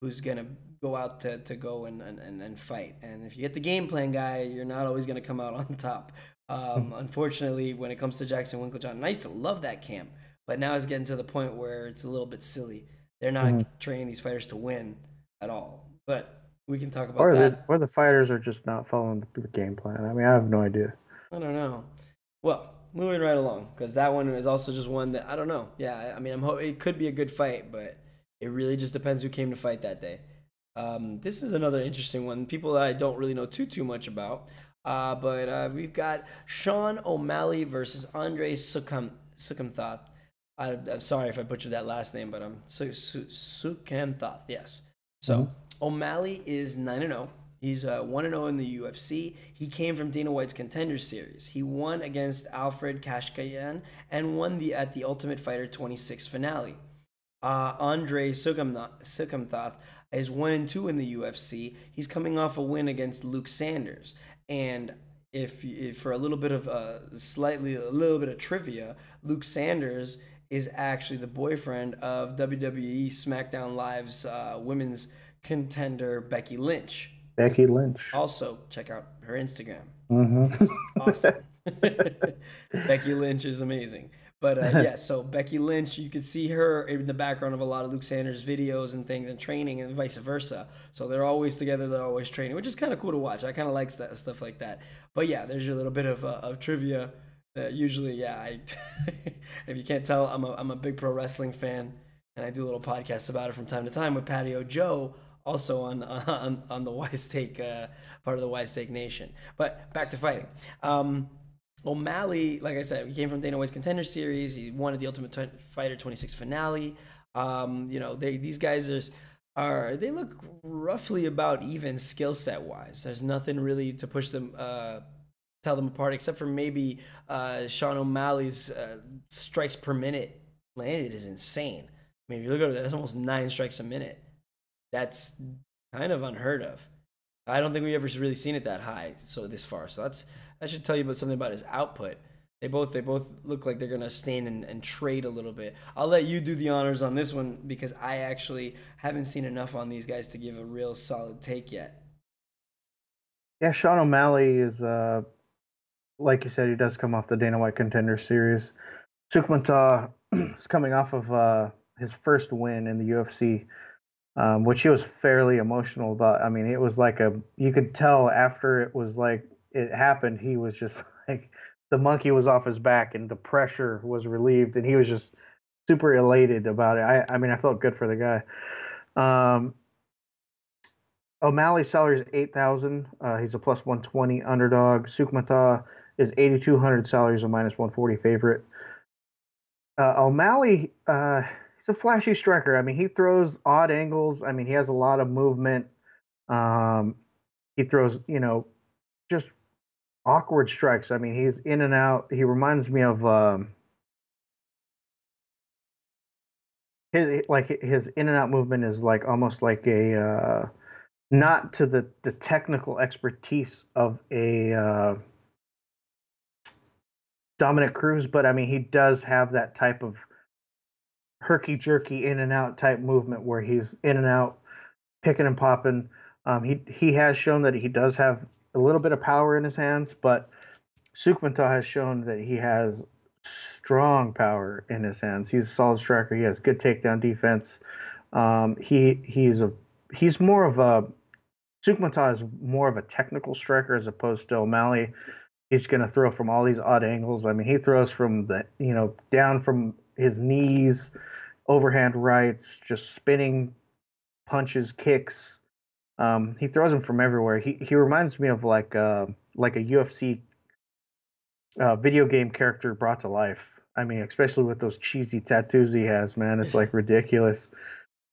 who's gonna go out to go and fight. And if you get the game plan guy, you're not always gonna come out on top. Unfortunately, when it comes to Jackson Winklejohn, and I used to love that camp, but now it's getting to the point where it's a little bit silly. They're not training these fighters to win at all. But we can talk about that. Or the fighters are just not following the game plan. I mean, I have no idea. I don't know. Well, moving right along, because that one is also just one that I don't know. Yeah, I mean, it could be a good fight, but it really just depends who came to fight that day. This is another interesting one. People that I don't really know too much about. But we've got Sean O'Malley versus Andre Sucuenta. I'm sorry if I butchered that last name, but I'm Sucuenta. Yes. So O'Malley is 9-0. He's 1-0 in the UFC. He came from Dana White's Contender Series. He won against Alfred Kashkayan and won at the Ultimate Fighter 26 finale. Andre Sucuenta is 1-2 in the UFC. He's coming off a win against Luke Sanders. And if for a little bit of trivia, Luke Sanders is actually the boyfriend of WWE SmackDown Live's women's contender Becky Lynch. Becky Lynch. Also, check out her Instagram. Mm-hmm. Awesome. Becky Lynch is amazing. But yeah, so Becky Lynch, you could see her in the background of a lot of Luke Sanders' videos and things and training and vice versa. So they're always together, they're always training, which is kind of cool to watch. I kind of like stuff like that. But yeah, there's your little bit of trivia. Usually, yeah, if you can't tell, I'm a big pro wrestling fan, and I do little podcasts about it from time to time with Patio Joe, also on the Wise Take part of the Wise Take Nation. But back to fighting. O'Malley, like I said, he came from Dana White's Contender Series. He won at the Ultimate Fighter 26 finale. These guys they look roughly about even skill set wise. There's nothing really to push them, tell them apart, except for maybe Sean O'Malley's strikes per minute landed is insane. I mean, if you look at it, that's almost 9 strikes a minute. That's kind of unheard of. I don't think we've ever really seen it that high this far. So that should tell you about something about his output. They both look like they're gonna stand and trade a little bit. I'll let you do the honors on this one because I actually haven't seen enough on these guys to give a real solid take yet. Yeah, Sean O'Malley is like you said, he does come off the Dana White Contender Series. Sucuenta is coming off of his first win in the UFC. Which he was fairly emotional about. I mean, it was like you could tell after it happened, he was just like, the monkey was off his back and the pressure was relieved and he was just super elated about it. I mean, I felt good for the guy. O'Malley's salary is $8,000. He's a plus 120 underdog. Sucuenta is 8,200. Salary is a minus 140 favorite. O'Malley, he's a flashy striker. I mean, he throws odd angles. I mean, he has a lot of movement. He throws, just awkward strikes. I mean, he's in and out. He reminds me of his in and out movement is like almost like a not to the technical expertise of a Dominic Cruz, but I mean, he does have that type of herky jerky in and out type movement where he's in and out, picking and popping. He has shown that he does have a little bit of power in his hands, but Sucuenta has shown that he has strong power in his hands. He's a solid striker. He has good takedown defense. He's more of a Sucuenta is more of a technical striker as opposed to OMalley. He's going to throw from all these odd angles. I mean, he throws from the down from his knees, overhand rights, just spinning punches, kicks. He throws them from everywhere. He reminds me of like a UFC video game character brought to life. I mean, especially with those cheesy tattoos he has, man, it's like ridiculous.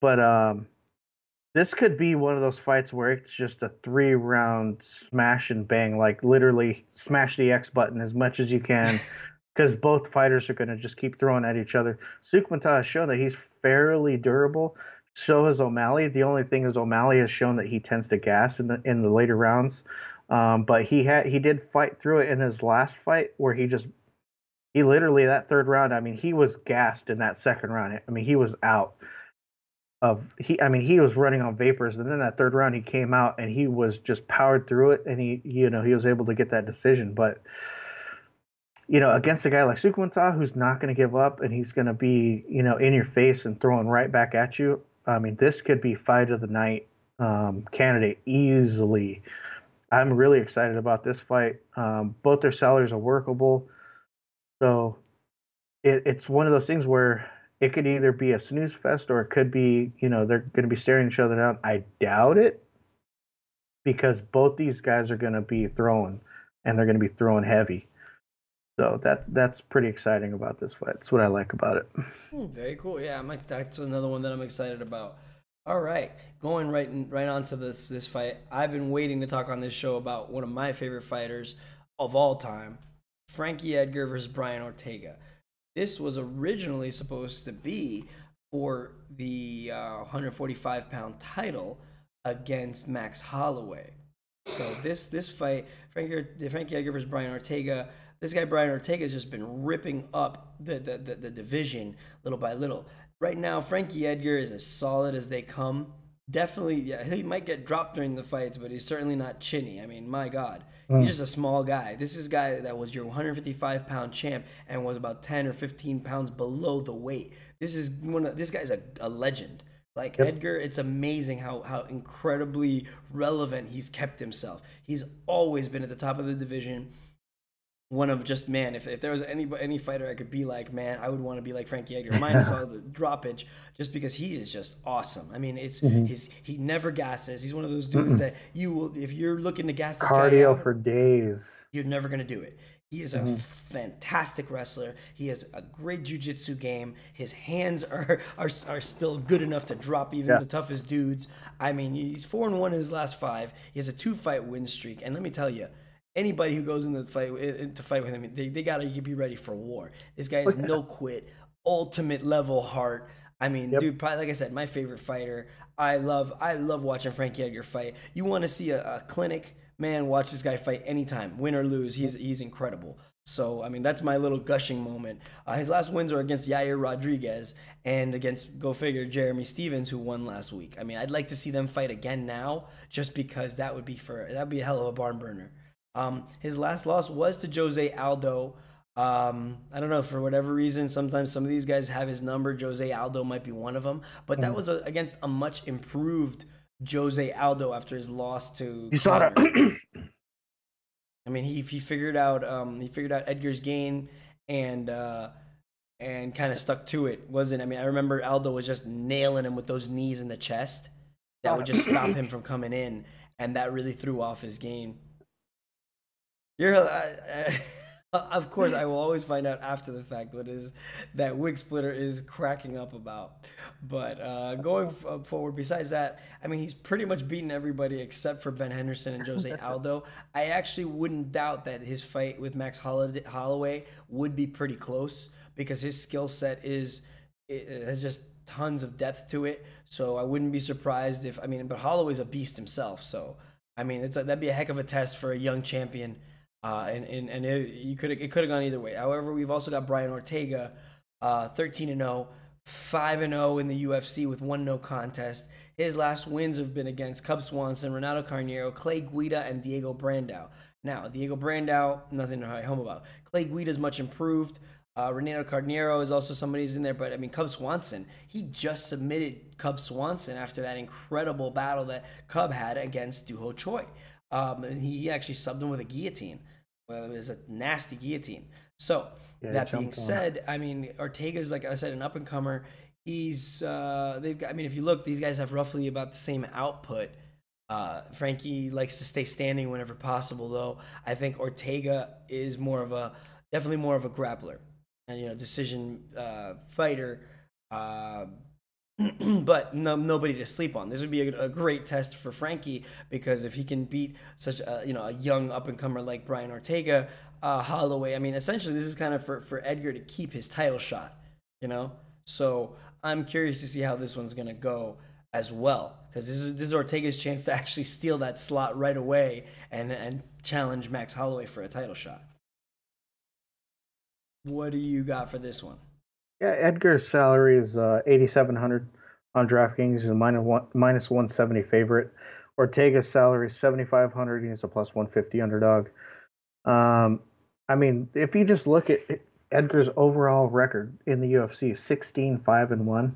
But this could be one of those fights where it's just a 3-round smash and bang, like literally smash the X button as much as you can, because both fighters are going to just keep throwing at each other. Sucuenta has shown that he's fairly durable. So has OMalley. The only thing is OMalley has shown that he tends to gas in the later rounds. But he did fight through it in his last fight where he literally that third round. I mean, he was gassed in that second round. I mean, he was out he was running on vapors, and then that third round he came out and he was just powered through it, and he was able to get that decision. But against a guy like Sucuenta who's not going to give up and he's going to be in your face and throwing right back at you. I mean, this could be fight of the night candidate easily. I'm really excited about this fight. Both their salaries are workable, so it's one of those things where it could either be a snooze fest or it could be, they're going to be staring each other down. I doubt it, because both these guys are going to be throwing, and they're going to be throwing heavy. So that's pretty exciting about this fight. That's what I like about it. Very cool. Yeah, that's another one that I'm excited about. All right, going right on to this fight. I've been waiting to talk on this show about one of my favorite fighters of all time, Frankie Edgar versus Bryan Ortega. This was originally supposed to be for the 145-pound title against Max Holloway. So this fight, Frankie Edgar versus Bryan Ortega. This guy Bryan Ortega has just been ripping up the division little by little. Right now, Frankie Edgar is as solid as they come. Definitely, yeah, he might get dropped during the fights, but he's certainly not chinny. I mean, my God. He's just a small guy. This is a guy that was your 155-pound champ and was about 10 or 15 pounds below the weight. This guy's a legend. Like, yep. Edgar, it's amazing how incredibly relevant he's kept himself. He's always been at the top of the division. One of just, man, if there was any fighter I could be like, man, I would want to be like Frankie Edgar, minus all the droppage, just because he is just awesome. I mean, it's he never gasses. He's one of those dudes that you will, if you're looking to gas this guy out for days, you're never gonna do it. He is a fantastic wrestler. He has a great jiu-jitsu game. His hands are still good enough to drop even the toughest dudes. I mean, he's 4-1 in his last 5. He has a 2-fight win streak, and let me tell you, anybody who goes in to fight with him, they gotta be ready for war. This guy is no quit, ultimate level heart. I mean, dude, probably, like I said, my favorite fighter. I love watching Frankie Edgar fight. You want to see a clinic, man? Watch this guy fight anytime, win or lose. He's incredible. So I mean, that's my little gushing moment. His last wins are against Yair Rodriguez and against, go figure, Jeremy Stevens, who won last week. I mean, I'd like to see them fight again now, just because that'd be a hell of a barn burner. His last loss was to Jose Aldo. I don't know, for whatever reason, sometimes some of these guys have his number. Jose Aldo might be one of them, but that was against a much improved Jose Aldo after his loss to. You saw that. I mean, he figured out Edgar's game and kind of stuck to it. I mean, I remember Aldo was just nailing him with those knees in the chest that would just stop him from coming in, and that really threw off his game. Of course, I will always find out after the fact what is that WigSpitter is cracking up about. But going forward, besides that, I mean, he's pretty much beaten everybody except for Ben Henderson and Jose Aldo. I actually wouldn't doubt that his fight with Max Holloway would be pretty close, because his skill set has just tons of depth to it. So I wouldn't be surprised but Holloway's a beast himself. So I mean, that'd be a heck of a test for a young champion. It could have gone either way. However, we've also got Bryan Ortega, 13-0, 5-0 in the UFC with 1 no contest. His last wins have been against Cub Swanson, Renato Carneiro, Clay Guida, and Diego Brandao. Now, Diego Brandao, nothing to write home about. Clay Guida is much improved. Renato Carneiro is also somebody who's in there, but I mean, Cub Swanson, he just submitted Cub Swanson after that incredible battle that Cub had against Doo Ho Choi. He actually subbed him with a guillotine. Well, it was a nasty guillotine. So, yeah, that being said, I mean, Ortega's, like I said, an up-and-comer. He's, they've got, I mean, if you look, these guys have roughly about the same output. Frankie likes to stay standing whenever possible, though. I think Ortega is definitely more of a grappler and, decision fighter. But nobody to sleep on. This would be a great test for Frankie, because if he can beat such a young up-and-comer like Bryan Ortega, Holloway, I mean, essentially this is kind of for Edgar to keep his title shot, So I'm curious to see how this one's going to go as well, because this is Ortega's chance to actually steal that slot right away and challenge Max Holloway for a title shot. What do you got for this one? Yeah, Edgar's salary is $8,700 on DraftKings. He's a minus 170 favorite. Ortega's salary is $7,500. He's a plus 150 underdog. I mean, if you just look at Edgar's overall record in the UFC, 16-5-1.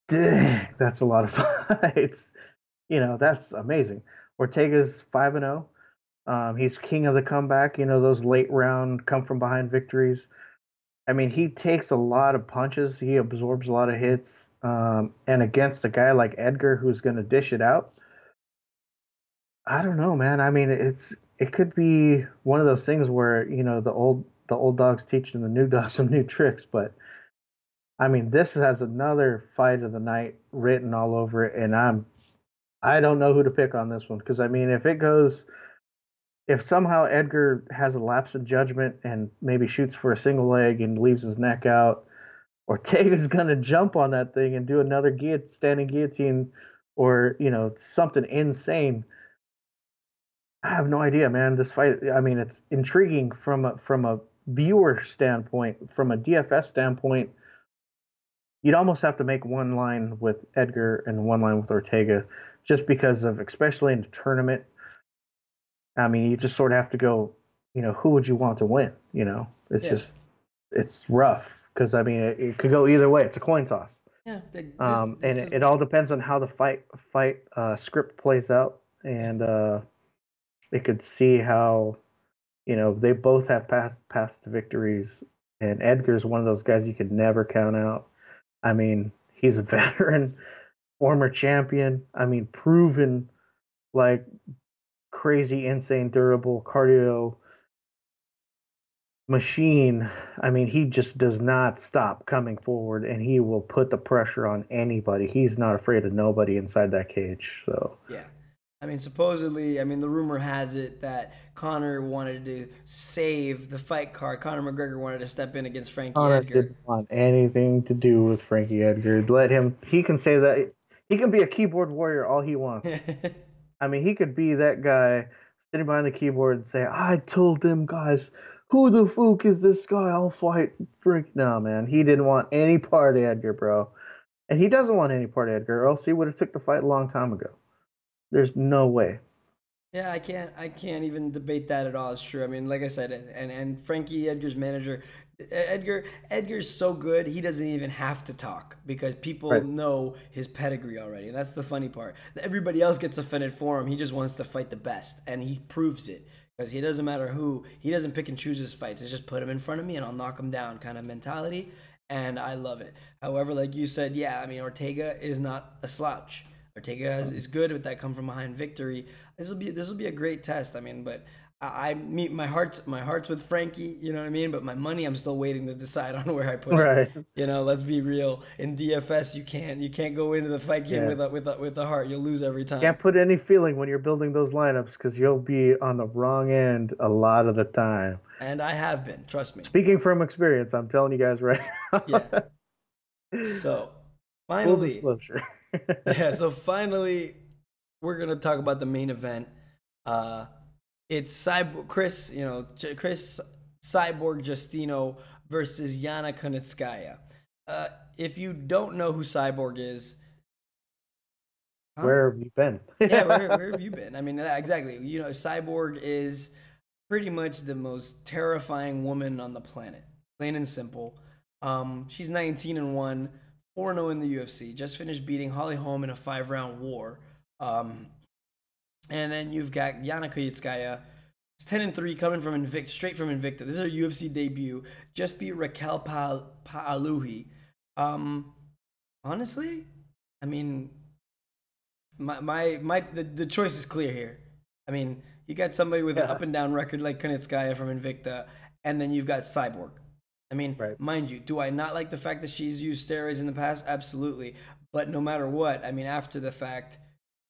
Dang, that's a lot of fights. That's amazing. Ortega's 5-0. He's king of the comeback. Those late round come from behind victories. I mean, he takes a lot of punches. He absorbs a lot of hits. And against a guy like Edgar, who's going to dish it out, I don't know, man. I mean, it could be one of those things where the old dogs teaching the new dogs some new tricks. But I mean, this has another fight of the night written all over it, and I don't know who to pick on this one, because I mean, if somehow Edgar has a lapse in judgment and maybe shoots for a single leg and leaves his neck out, Ortega's going to jump on that thing and do another standing guillotine or, something insane. I have no idea, man. This fight, I mean, it's intriguing from a viewer standpoint. From a DFS standpoint, you'd almost have to make one line with Edgar and one line with Ortega, just because of, especially in the tournament, I mean, you just sort of have to go, who would you want to win? It's rough, because I mean, it could go either way. It's a coin toss. Yeah. It all depends on how the fight script plays out, and they could see how, they both have past victories, and Edgar's one of those guys you could never count out. I mean, he's a veteran, former champion. I mean, proven, like, crazy, insane, durable cardio machine. I mean, he just does not stop coming forward, and he will put the pressure on anybody. He's not afraid of nobody inside that cage. So yeah, I mean, supposedly, I mean, the rumor has it that Conor wanted to save the fight card. Conor McGregor wanted to step in against Frankie Edgar. Didn't want anything to do with Frankie Edgar. Let him. He can say that. He can be a keyboard warrior all he wants. I mean, he could be that guy sitting behind the keyboard and say, I told them guys, who the fuck is this guy? I'll fight Frank. No, man. He didn't want any part of Edgar, bro. And he doesn't want any part of Edgar, or else he would have took the fight a long time ago. There's no way. Yeah, I can't even debate that at all. It's true. I mean, like I said, and Frankie Edgar's manager, Edgar's so good, he doesn't even have to talk, because people know his pedigree already. And that's the funny part. Everybody else gets offended for him. He just wants to fight the best, and he proves it, because he doesn't matter who. He doesn't pick and choose his fights. It's just put him in front of me and I'll knock him down kind of mentality, and I love it. However, like you said, yeah, I mean, Ortega is not a slouch. Ortega is good with that come from behind victory. This will be a great test. I mean, but I meet my heart's with Frankie, you know what I mean? But my money, I'm still waiting to decide on where I put it. Let's be real. In DFS, you can't go into the fight game with a heart. You'll lose every time. Can't put any feeling when you're building those lineups, because you'll be on the wrong end a lot of the time. And I have been, trust me. Speaking from experience, I'm telling you guys right now. Yeah. So finally, full disclosure. Yeah. So finally, we're gonna talk about the main event. It's Chris Cyborg Justino versus Yana KUNITSKAYA. If you don't know who Cyborg is, huh? Where have you been? Yeah, where have you been? I mean, exactly. You know, Cyborg is pretty much the most terrifying woman on the planet, plain and simple. She's 19-1, 4-0 in the UFC. Just finished beating Holly Holm in a 5-round war. And then you've got Yana Kunitskaya. It's 10-3, coming from straight from Invicta. This is her UFC debut. Just beat Raquel Paaluhi. Honestly, I mean, the choice is clear here. I mean, you got somebody with an up and down record like Kunitskaya from Invicta, and then you've got Cyborg. I mean, mind you, do I not like the fact that she's used steroids in the past? Absolutely. But no matter what, I mean, after the fact,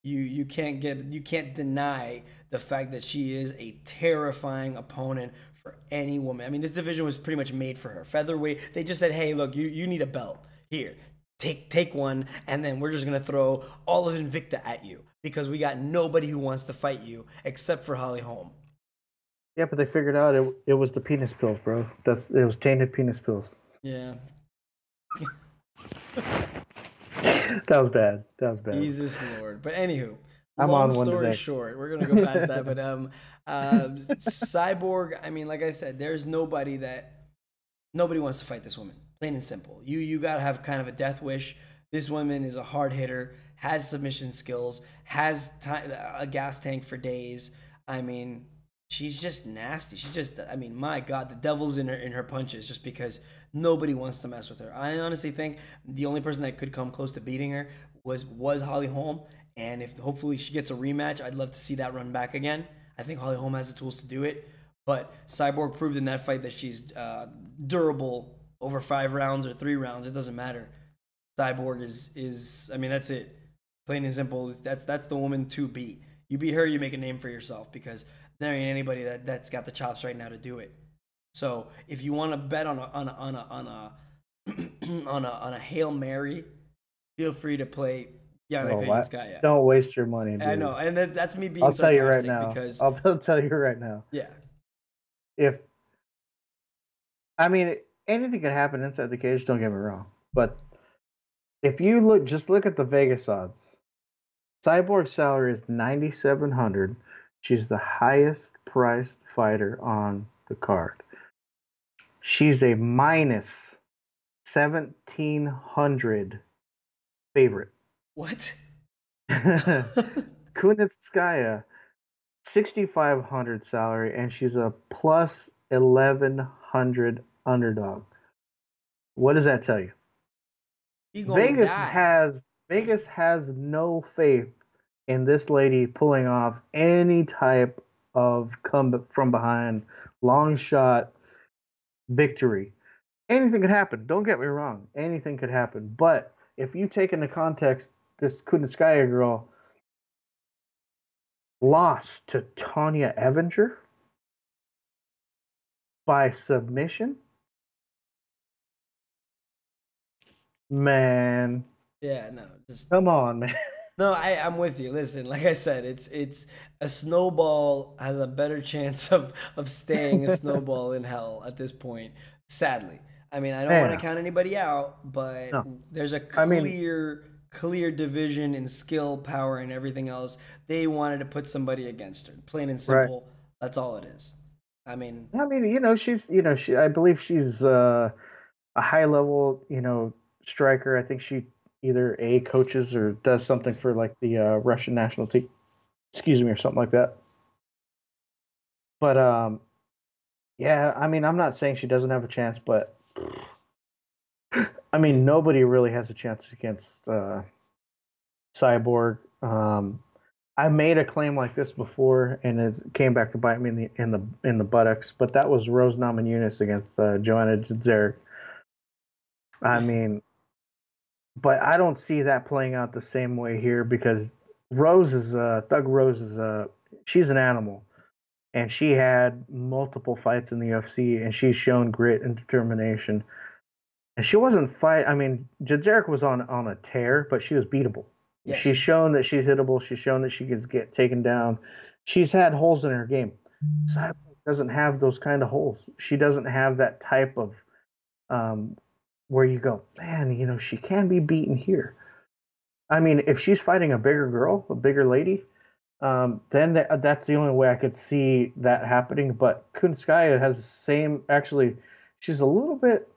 you can't deny the fact that she is a terrifying opponent for any woman. I mean, this division was pretty much made for her. Featherweight, they just said, hey, look, you need a belt. Here, take one, and then we're just gonna throw all of Invicta at you because we got nobody who wants to fight you except for Holly Holm. Yeah, but they figured out it was the penis pills, bro. It was tainted penis pills. Yeah. That was bad. Jesus Lord. But anywho, I'm long on one story today. short, we're gonna go past that. But Cyborg, I mean, like I said, there's nobody wants to fight this woman. Plain and simple. You gotta have kind of a death wish. This woman is a hard hitter, has submission skills, has a gas tank for days. I mean, she's just nasty. I mean, my God, the devil's in her punches just because nobody wants to mess with her. I honestly think the only person that could come close to beating her was Holly Holm. And if hopefully she gets a rematch, I'd love to see that run back again. I think Holly Holm has the tools to do it. But Cyborg proved in that fight that she's durable over 5 rounds or 3 rounds. It doesn't matter. Cyborg is I mean, that's it. Plain and simple. That's the woman to beat. You beat her, you make a name for yourself because there ain't anybody that's got the chops right now to do it. So if you want to bet on a Hail Mary, feel free to play Yana Kunitskaya. Don't waste your money, dude. I know, and that's me being I'll tell you right sarcastic now. because I'll tell you right now. Yeah. Anything can happen inside the cage, don't get me wrong. But if you look at the Vegas odds. Cyborg's salary is $9,700. She's the highest priced fighter on the card. She's a minus 1,700 favorite. What? Kunitskaya, 6,500 salary, and she's a plus 1,100 underdog. What does that tell you? Vegas has no faith in this lady pulling off any type of come from behind, long shot victory. Anything could happen. Don't get me wrong. Anything could happen. But if you take into context, this Kunitskaya girl lost to Tanya Evinger by submission. Man. Yeah, no, just come on, man. No, I'm with you. Listen, like I said, it's a snowball has a better chance of staying a snowball in hell at this point. Sadly, I mean, I don't want to count anybody out, but there's a clear division in skill, power, and everything else. They wanted to put somebody against her. Plain and simple. Right. That's all it is. I mean, I believe she's a high level, striker. I think she either coaches or does something for like the Russian national team, or something like that. But yeah, I mean, I'm not saying she doesn't have a chance, but I mean, nobody really has a chance against Cyborg. I made a claim like this before, and it came back to bite me in the buttocks. But that was Rose Namajunas against Joanna Jędrzejczyk. I mean. But I don't see that playing out the same way here because Thug Rose is she's an animal, and she had multiple fights in the UFC, and she's shown grit and determination. And she wasn't I mean, Jędrzejczyk was on a tear, but she was beatable. Yes. She's shown that she's hittable. She's shown that she can get taken down. She's had holes in her game. Cyborg doesn't have those kind of holes. She doesn't have that type of where you go, man, you know, she can be beaten here. I mean, if she's fighting a bigger girl, a bigger lady, then that's the only way I could see that happening. But Kunitskaya has the same. Actually, she's a little bit.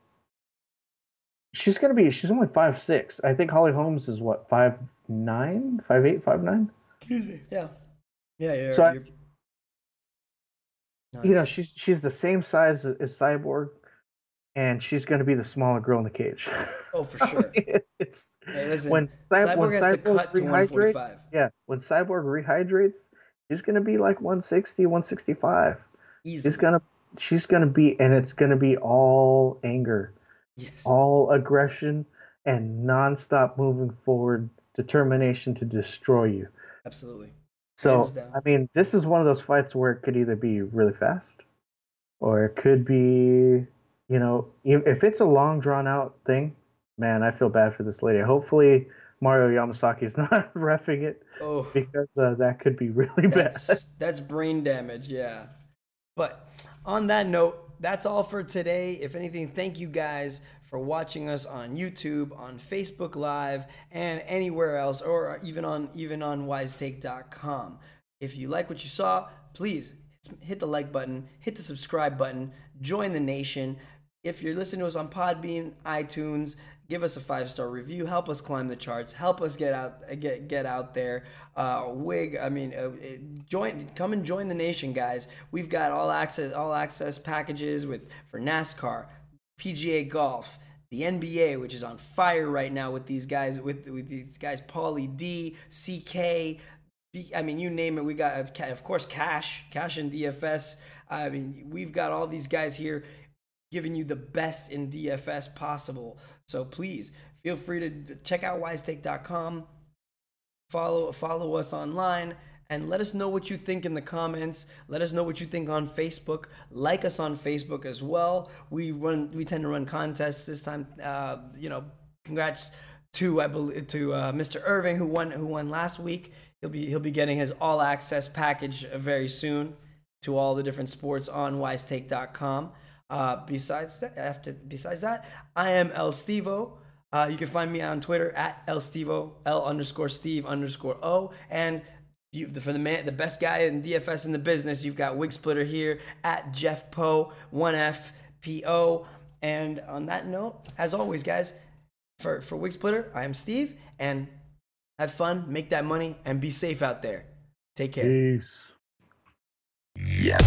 She's only 5'6". I think Holly Holmes is what, 5'9", 5'8", 5'9". Excuse me. Yeah. Yeah. So you're you know, nuts. she's the same size as Cyborg, and she's going to be the smaller girl in the cage. Oh, for sure. It's Hey, listen, when Cyborg has to Cyborg cut to rehydrates. 145. Yeah, when Cyborg rehydrates, she's going to be like 160, 165. Easily. She's gonna be, and it's gonna be all anger, Yes. all aggression, and nonstop moving forward determination to destroy you. Absolutely. Hands So, down. I mean, this is one of those fights where it could either be really fast, or it could be, you know, if it's a long drawn out thing, man, I feel bad for this lady. Hopefully, Mario Yamasaki is not reffing it, Oh, because that could be really bad. that's brain damage, yeah. But on that note, that's all for today. If anything, thank you guys for watching us on YouTube, on Facebook Live, and anywhere else, or even on wisetake.com. If you like what you saw, please hit the like button, hit the subscribe button, join the nation. If you're listening to us on Podbean, iTunes, give us a 5-star review. Help us climb the charts. Help us get out there. Come and join the nation, guys. We've got all access packages for NASCAR, PGA Golf, the NBA, which is on fire right now with these guys, with these guys, Paulie D, CK. I mean, you name it. We got, of course, Cash in DFS. I mean, we've got all these guys here giving you the best in DFS possible. So please feel free to check out wisetake.com, follow us online, and let us know what you think in the comments. Let us know what you think on Facebook. Like us on Facebook as well. We tend to run contests this time. Congrats to Mr. Irving who won last week. He'll be getting his all access package very soon to all the different sports on wisetake.com. Besides that, I am El Stevo. You can find me on Twitter at El Stevo, L_Steve_O. And for the best guy in DFS in the business, you've got WigSpitter here at Jeff Poe, 1FPO. And on that note, as always, guys, for WigSpitter, I am Steve, and have fun, make that money, and be safe out there. Take care. Peace. Yeah.